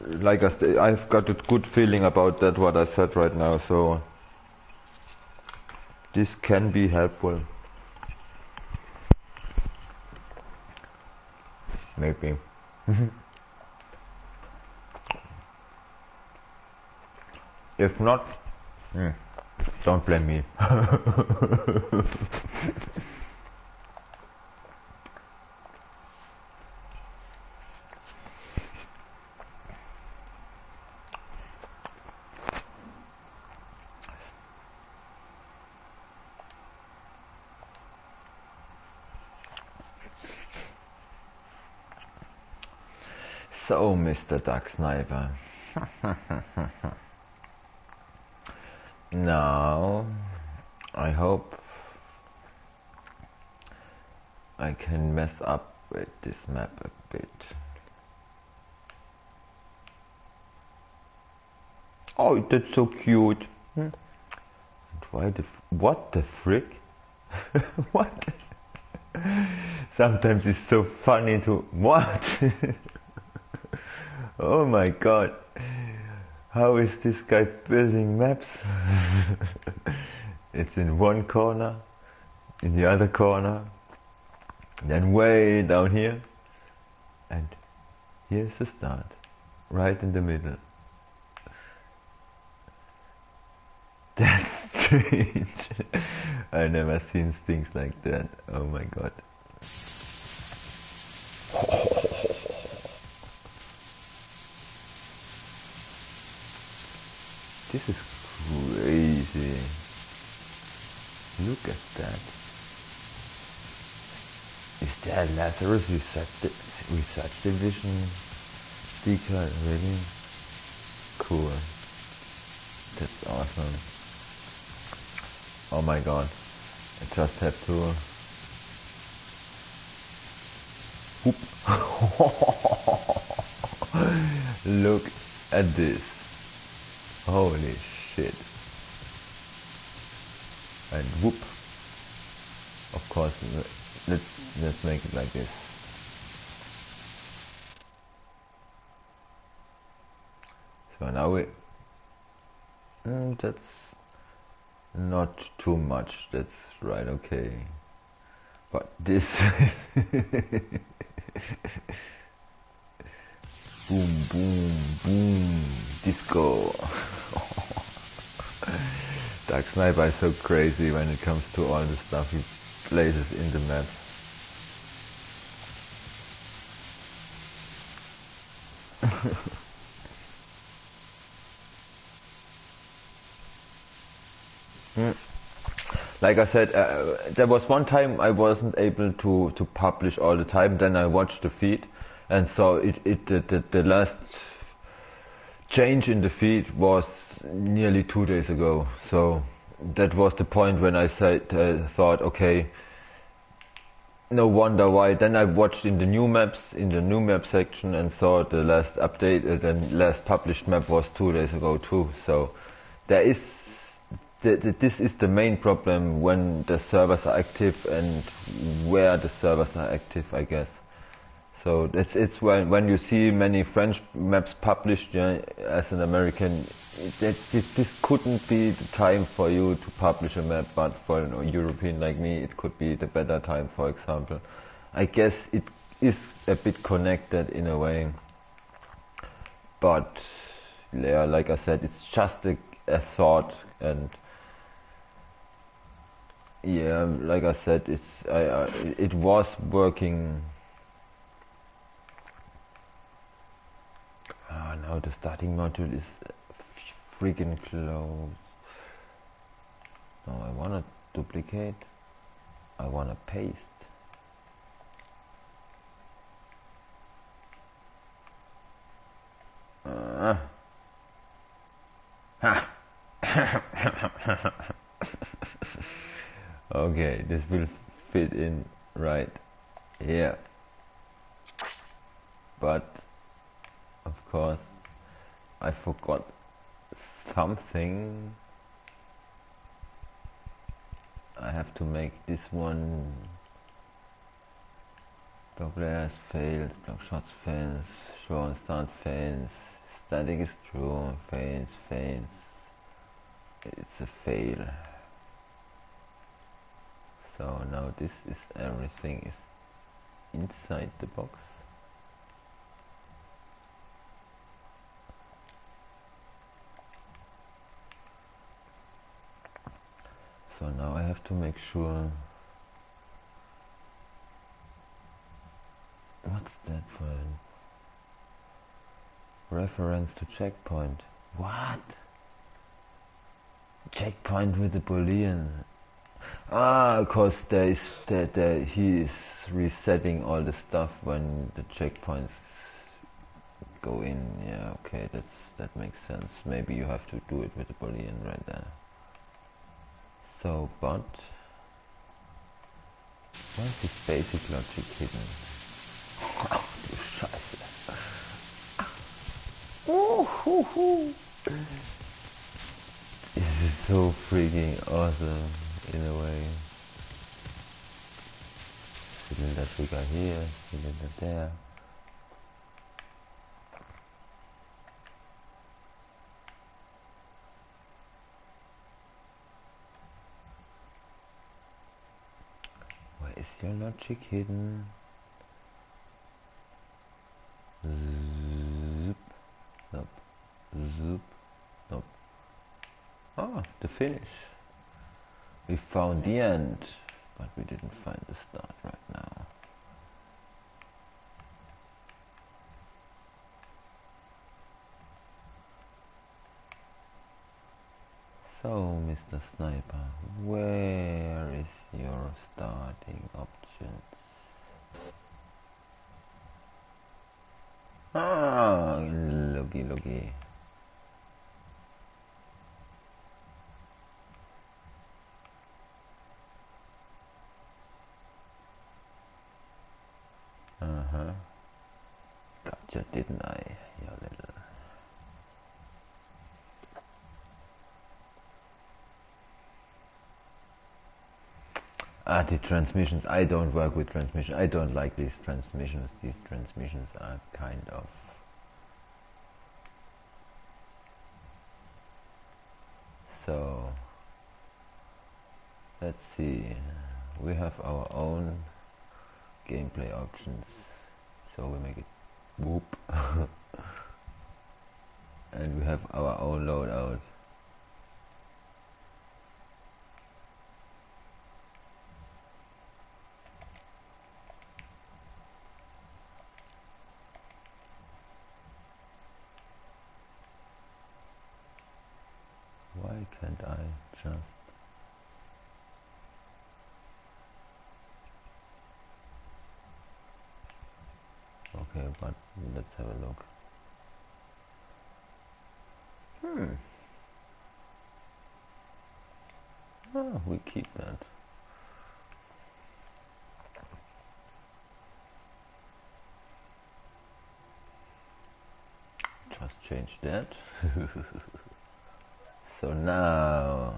like I said, I've got a good feeling about that what I said right now, so this can be helpful, maybe. If not, don't blame me. So, Mr. Duck Sniper. Now, I hope I can mess up with this map a bit. Oh, that's so cute. Why what the frick? What? Sometimes it's so funny to what? Oh my god. How is this guy building maps? It's in one corner, in the other corner, then way down here, and here's the start, right in the middle. That's strange. I've never seen things like that. Oh my god. This is crazy. Look at that. Is there Lazarus Research Division sticker? Really? Cool. That's awesome. Oh my god. I just have to... Whoop. Look at this. Holy shit. And whoop. Of course, let's make it like this. So now we... that's not too much, that's right, okay. But this... Boom, boom, boom, disco. Dark Sniper is so crazy when it comes to all the stuff he places in the map. Like I said, there was one time I wasn't able to publish all the time, then I watched the feed. And so the last change in the feed was nearly 2 days ago. So that was the point when I thought, okay, No wonder why. Then I watched in the new maps, in the new map section, and saw the last update, the last published map was 2 days ago too. So there is, this is the main problem when the servers are active and where the servers are active, I guess. So it's when you see many French maps published, yeah, as an American, this couldn't be the time for you to publish a map, but for a European like me, it could be the better time, for example. I guess it is a bit connected in a way, but yeah, like I said, it's just a thought, and yeah, like I said, it was working. Ah, now the starting module is freaking close. No, I wanna duplicate. I wanna paste. Ha! Okay, this will fit in right here. But of course I forgot something. I have to make this one block layers fails, block shots fails, show and start fails, static is true, fails, fails. It's a fail. So now this is everything is inside the box. So now I have to make sure. What's that for? Reference to checkpoint. What? Checkpoint with the Boolean. Ah, because he is resetting all the stuff when the checkpoints go in. Yeah, okay, that makes sense. Maybe you have to do it with the Boolean right there. So, but why is this basic logic hidden? Ach du Scheiße. This is so freaking awesome in a way. Cylinder trigger here, cylinder there. Where is your logic hidden? Zoop, nope, zoop, nope. Ah, the finish. We found the end, but we didn't find the start right now. So, Mr. Sniper, where is your starting options? Ah, looky. Gotcha, didn't I, you little... Ah, the transmissions. I don't work with transmission. I don't like these transmissions. These transmissions are kind of... So, let's see. We have our own gameplay options. So we make it whoop. And we have our own loadout. Why can't I just... Okay, but let's have a look. Oh, we keep that. change that. So now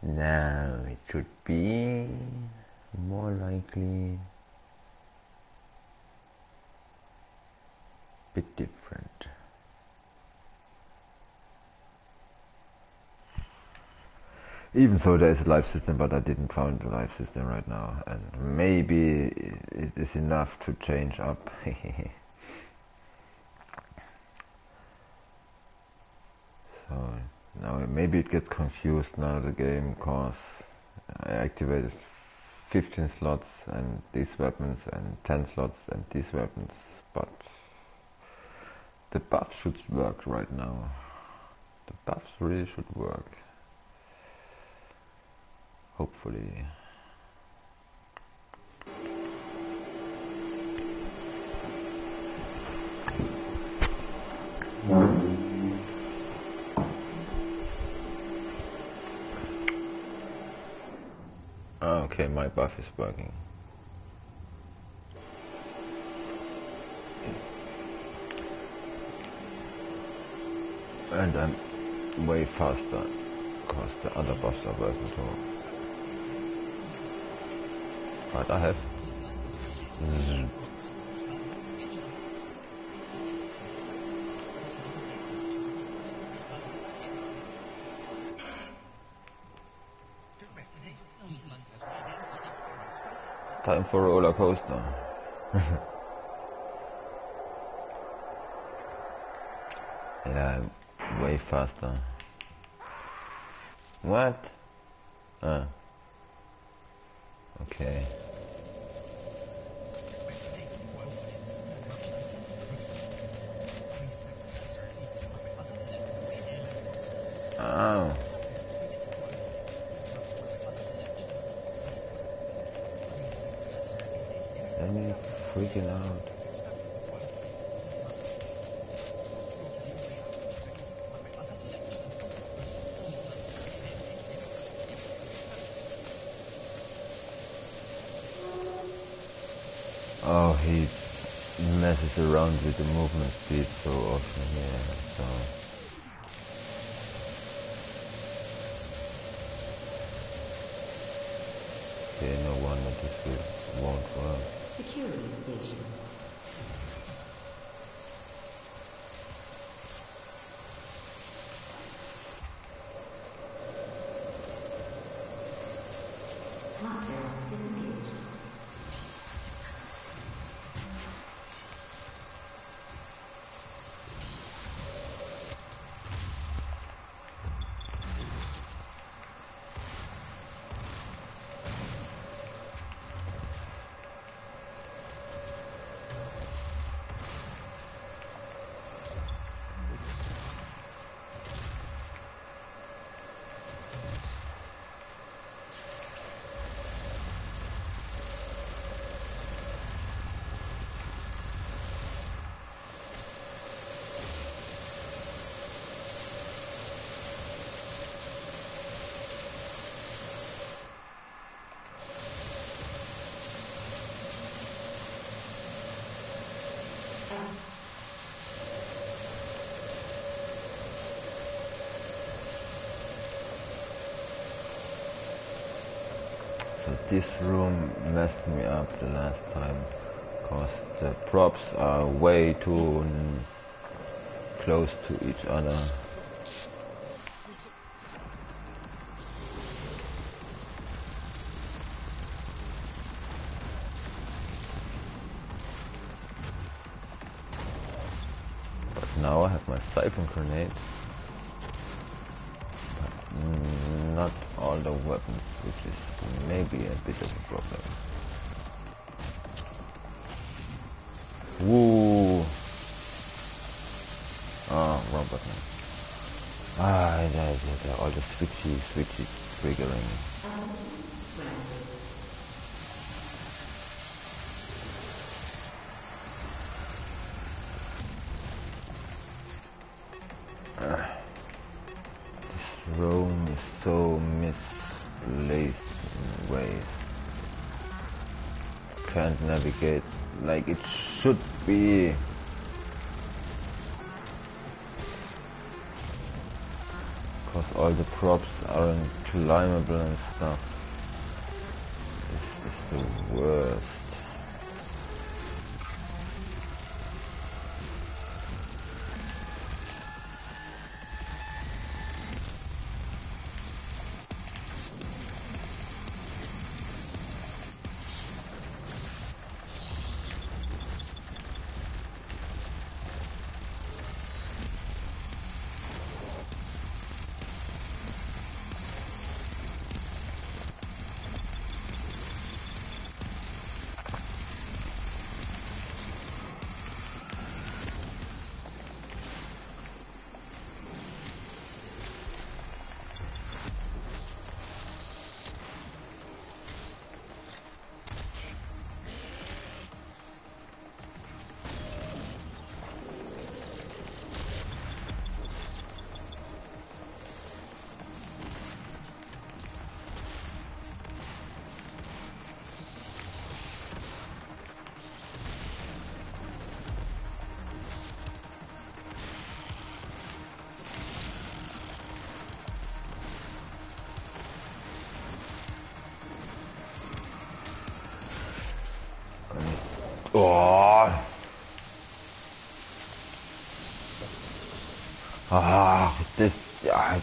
now it should be more likely a bit different. Even though there is a live system, but I didn't find the live system right now, and maybe it is enough to change up. So now maybe it gets confused now, the game, cause I activated 15 slots and these weapons and 10 slots and these weapons, but the buffs should work right now. The buffs really should work. Hopefully. Okay, my buff is working. And I'm way faster, because the other buffs are working too. But I have time for a roller coaster. Yeah, I'm way faster. What? Okay. Oh. Let me freaking out. Oh, he messes around with the movement speed so often here, so... Okay, no wonder this won't work. Security station. Hostile disengaged. So this room messed me up the last time, cause the props are way too close to each other. But now I have my siphon grenade, but not all the weapons, which is maybe a bit of a problem. Woo! Oh, wrong button. All the switchy triggering. This room is so misplaced in ways. I can't can't navigate like it should be. Because all the props aren't climbable and stuff. This is the worst. Oh. This. Yeah.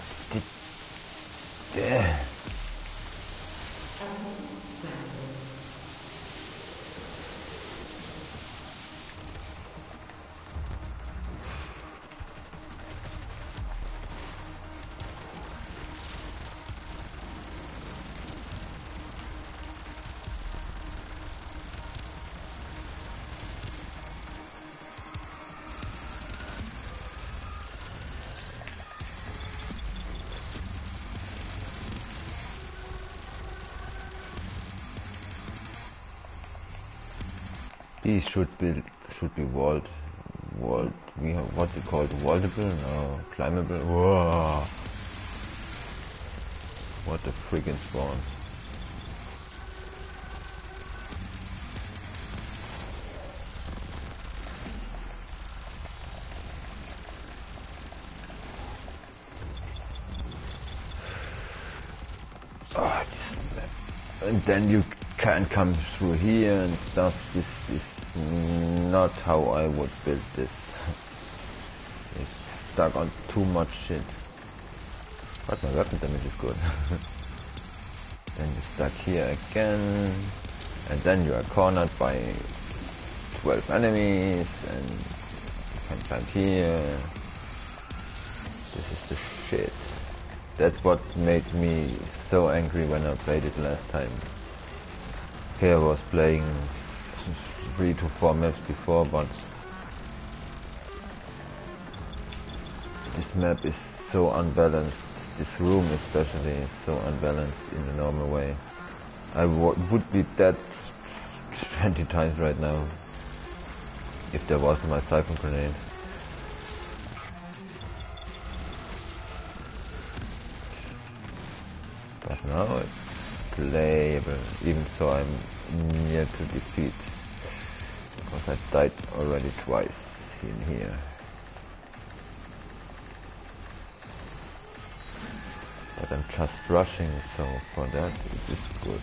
These should be walled. We have what's it called? Wallable? No, climbable. Whoa! What the friggin' spawn? And then you can't come through here and stuff. This is not how I would build this. It's stuck on too much shit. But my weapon damage is good. Then you're stuck here again. And then you are cornered by 12 enemies. And you can climb here. This is the shit. That's what made me so angry when I played it last time. Okay, I was playing 3 to 4 maps before, but this map is so unbalanced. This room especially is so unbalanced in the normal way. I would be dead 20 times right now if there wasn't my siphon grenade. But now it's playable, even so I'm near to defeat. Because I died already twice in here. But I'm just rushing, so for that it is good.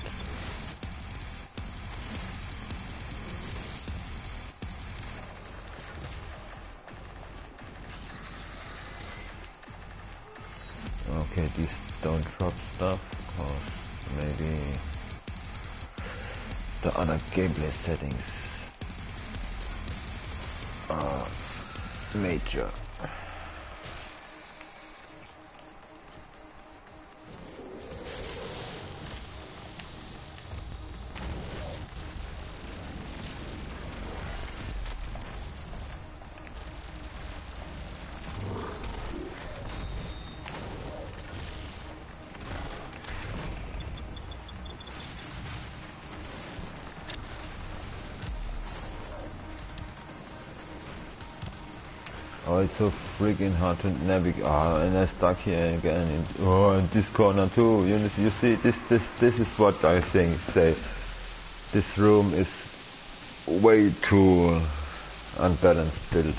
Okay, these don't drop stuff, because maybe the other gameplay settings are major. Oh, it's so freaking hard to navigate. And I stuck here again. In this corner too. You see, this is what I say. This room is way too unbalanced build.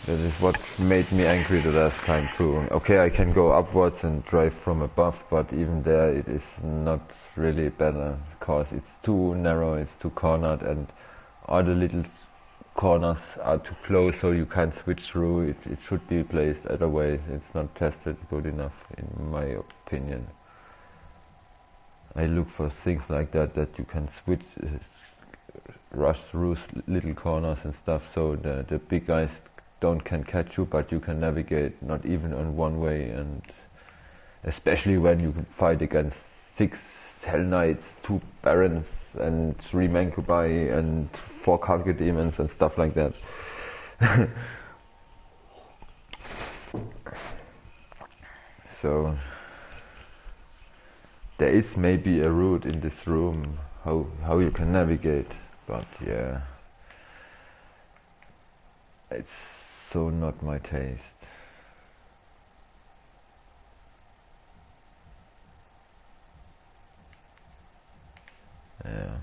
That is what made me angry the last time too. Okay, I can go upwards and drive from above, but even there it is not really better, because it's too narrow, it's too cornered, and all the little corners are too close, so you can't switch through. It should be placed other way. It's not tested good enough, in my opinion. I look for things like that you can switch, rush through little corners and stuff, so the big guys can catch you, but you can navigate not even on one way. And especially when you can fight against 6 Hell Knights, 2 Barons, and 3 Mancubi, and 4 Cargo Demons and stuff like that. So there is maybe a route in this room how you can navigate, but yeah, it's so not my taste. Yeah.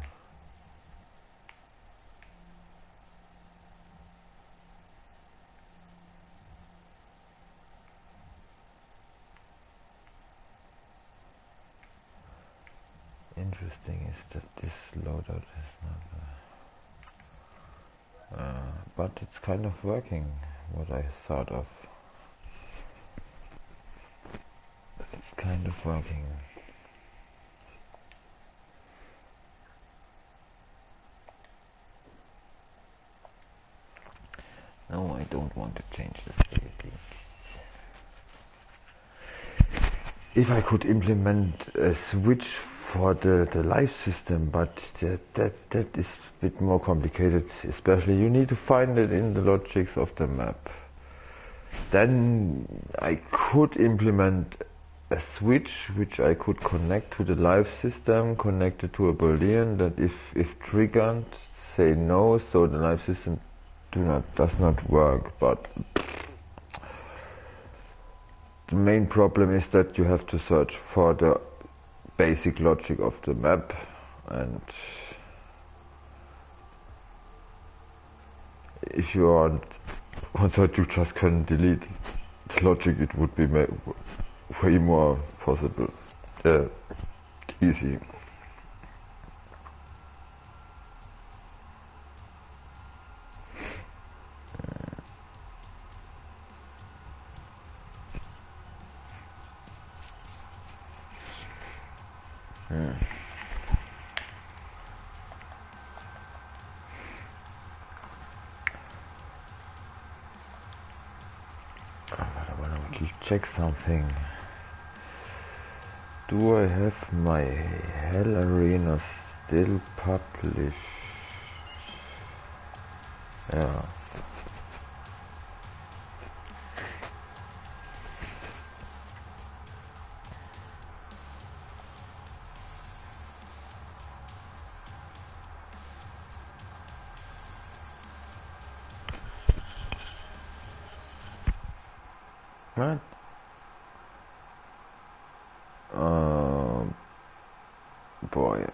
Interesting is that this loadout is not but it's kind of working, what I thought of. It's kind of working. No, I don't want to change the ability. If I could implement a switch for the life system, but that is a bit more complicated. Especially you need to find it in the logics of the map. Then I could implement a switch which I could connect to the life system, connected to a boolean that if triggered say no, so the life system does not work. But the main problem is that you have to search for the basic logic of the map, and if you aren't that you just can delete the logic, it would be way more possible, easy. Check something. Do I have my Hell Arena still published? Yeah. What? Boy,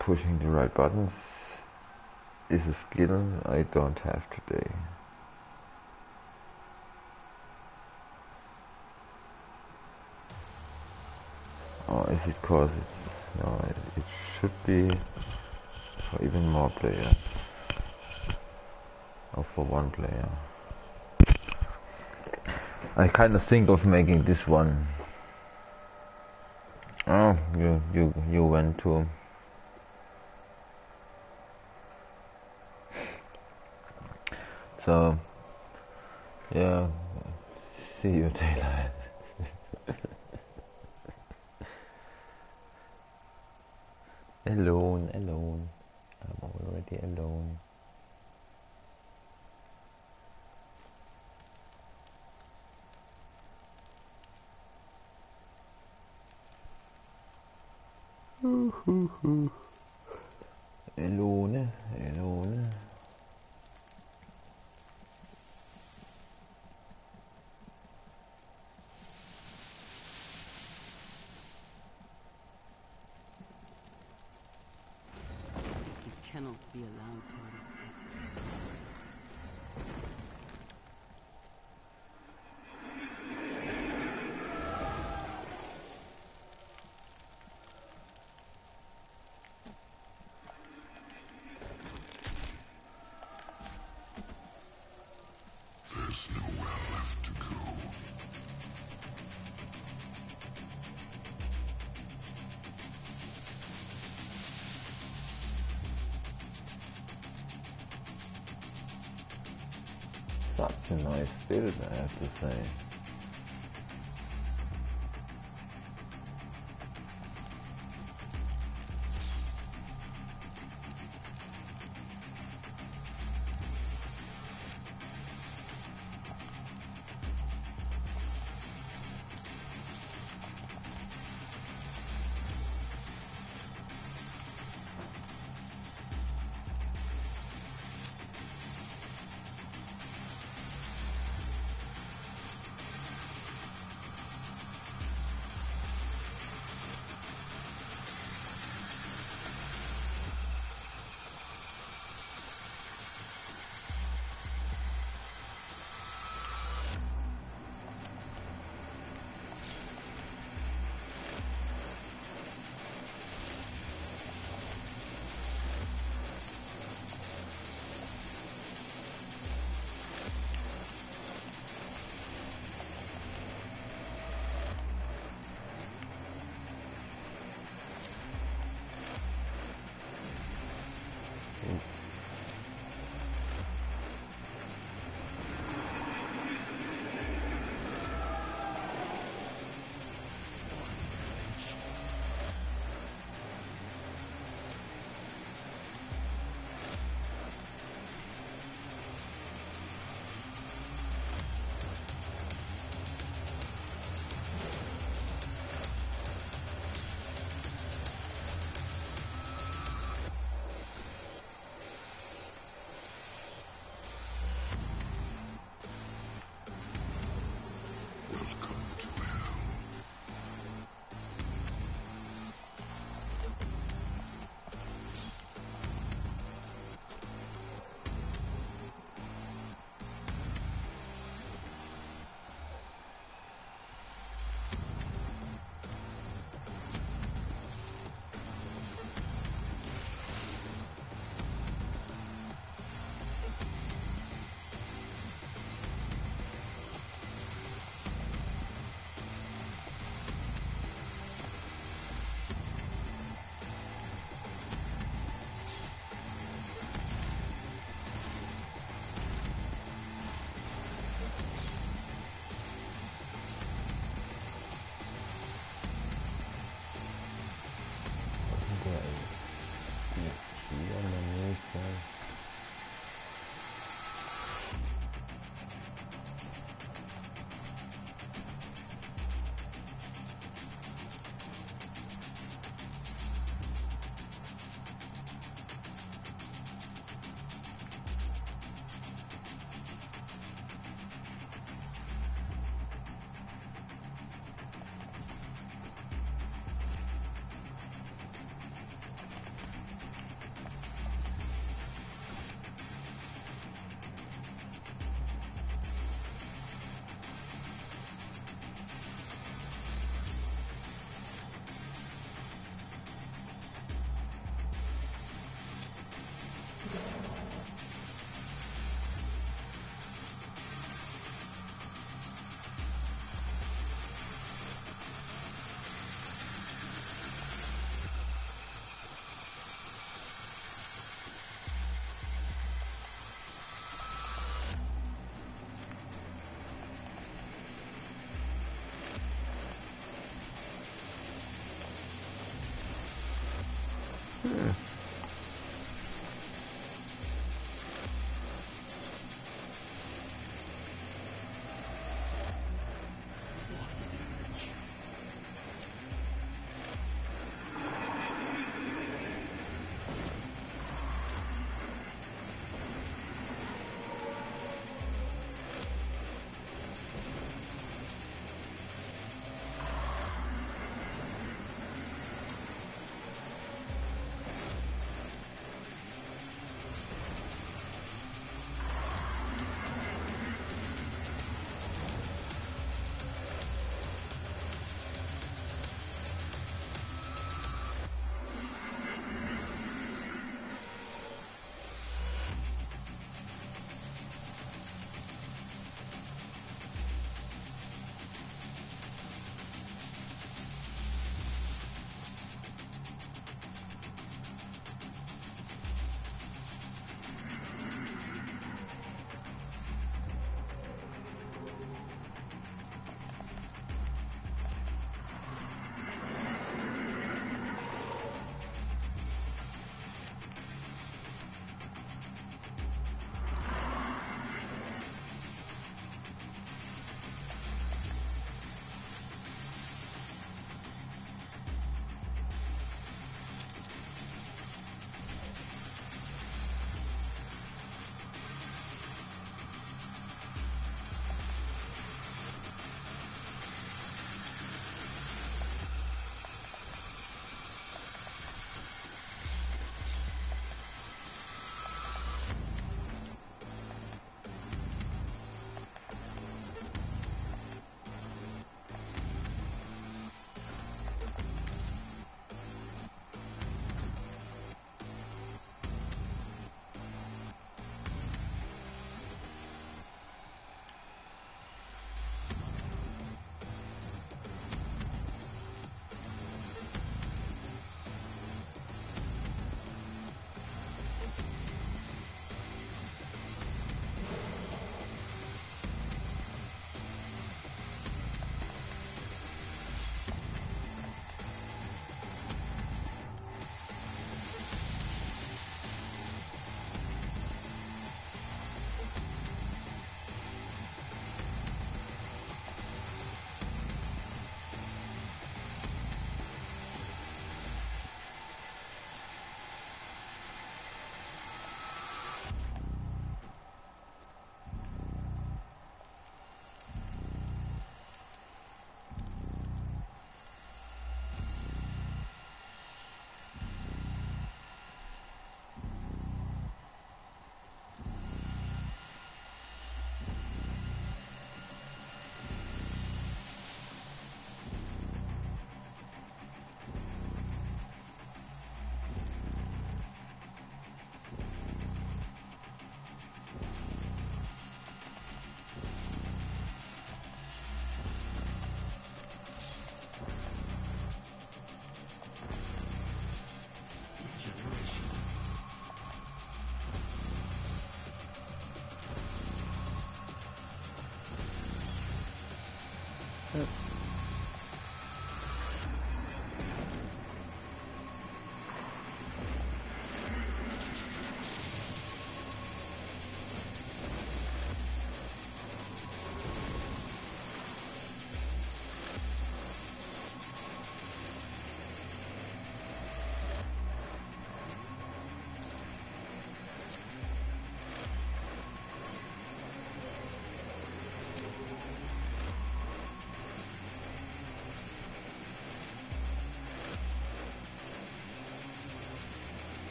pushing the right buttons is a skill I don't have today. Or is it cause it? No, it should be for even more players. Or for one player. I kind of think of making this one. Oh, you went to. So, yeah, see you daylight. Alone, I'm already alone. Alone. cannot be allowed to leave this place. There's nowhere left to go. Such a nice build, I have to say.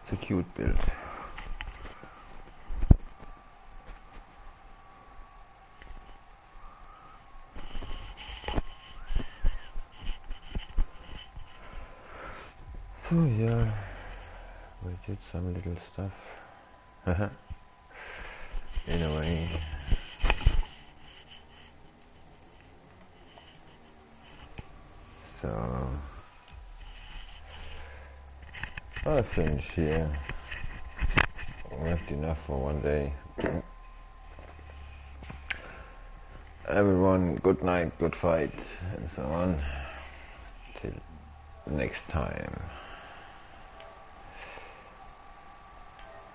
That's a cute build. So yeah, we did some little stuff. In a way. So I'll finish here. We have enough for one day. Everyone, good night, good fight, and so on. Till next time.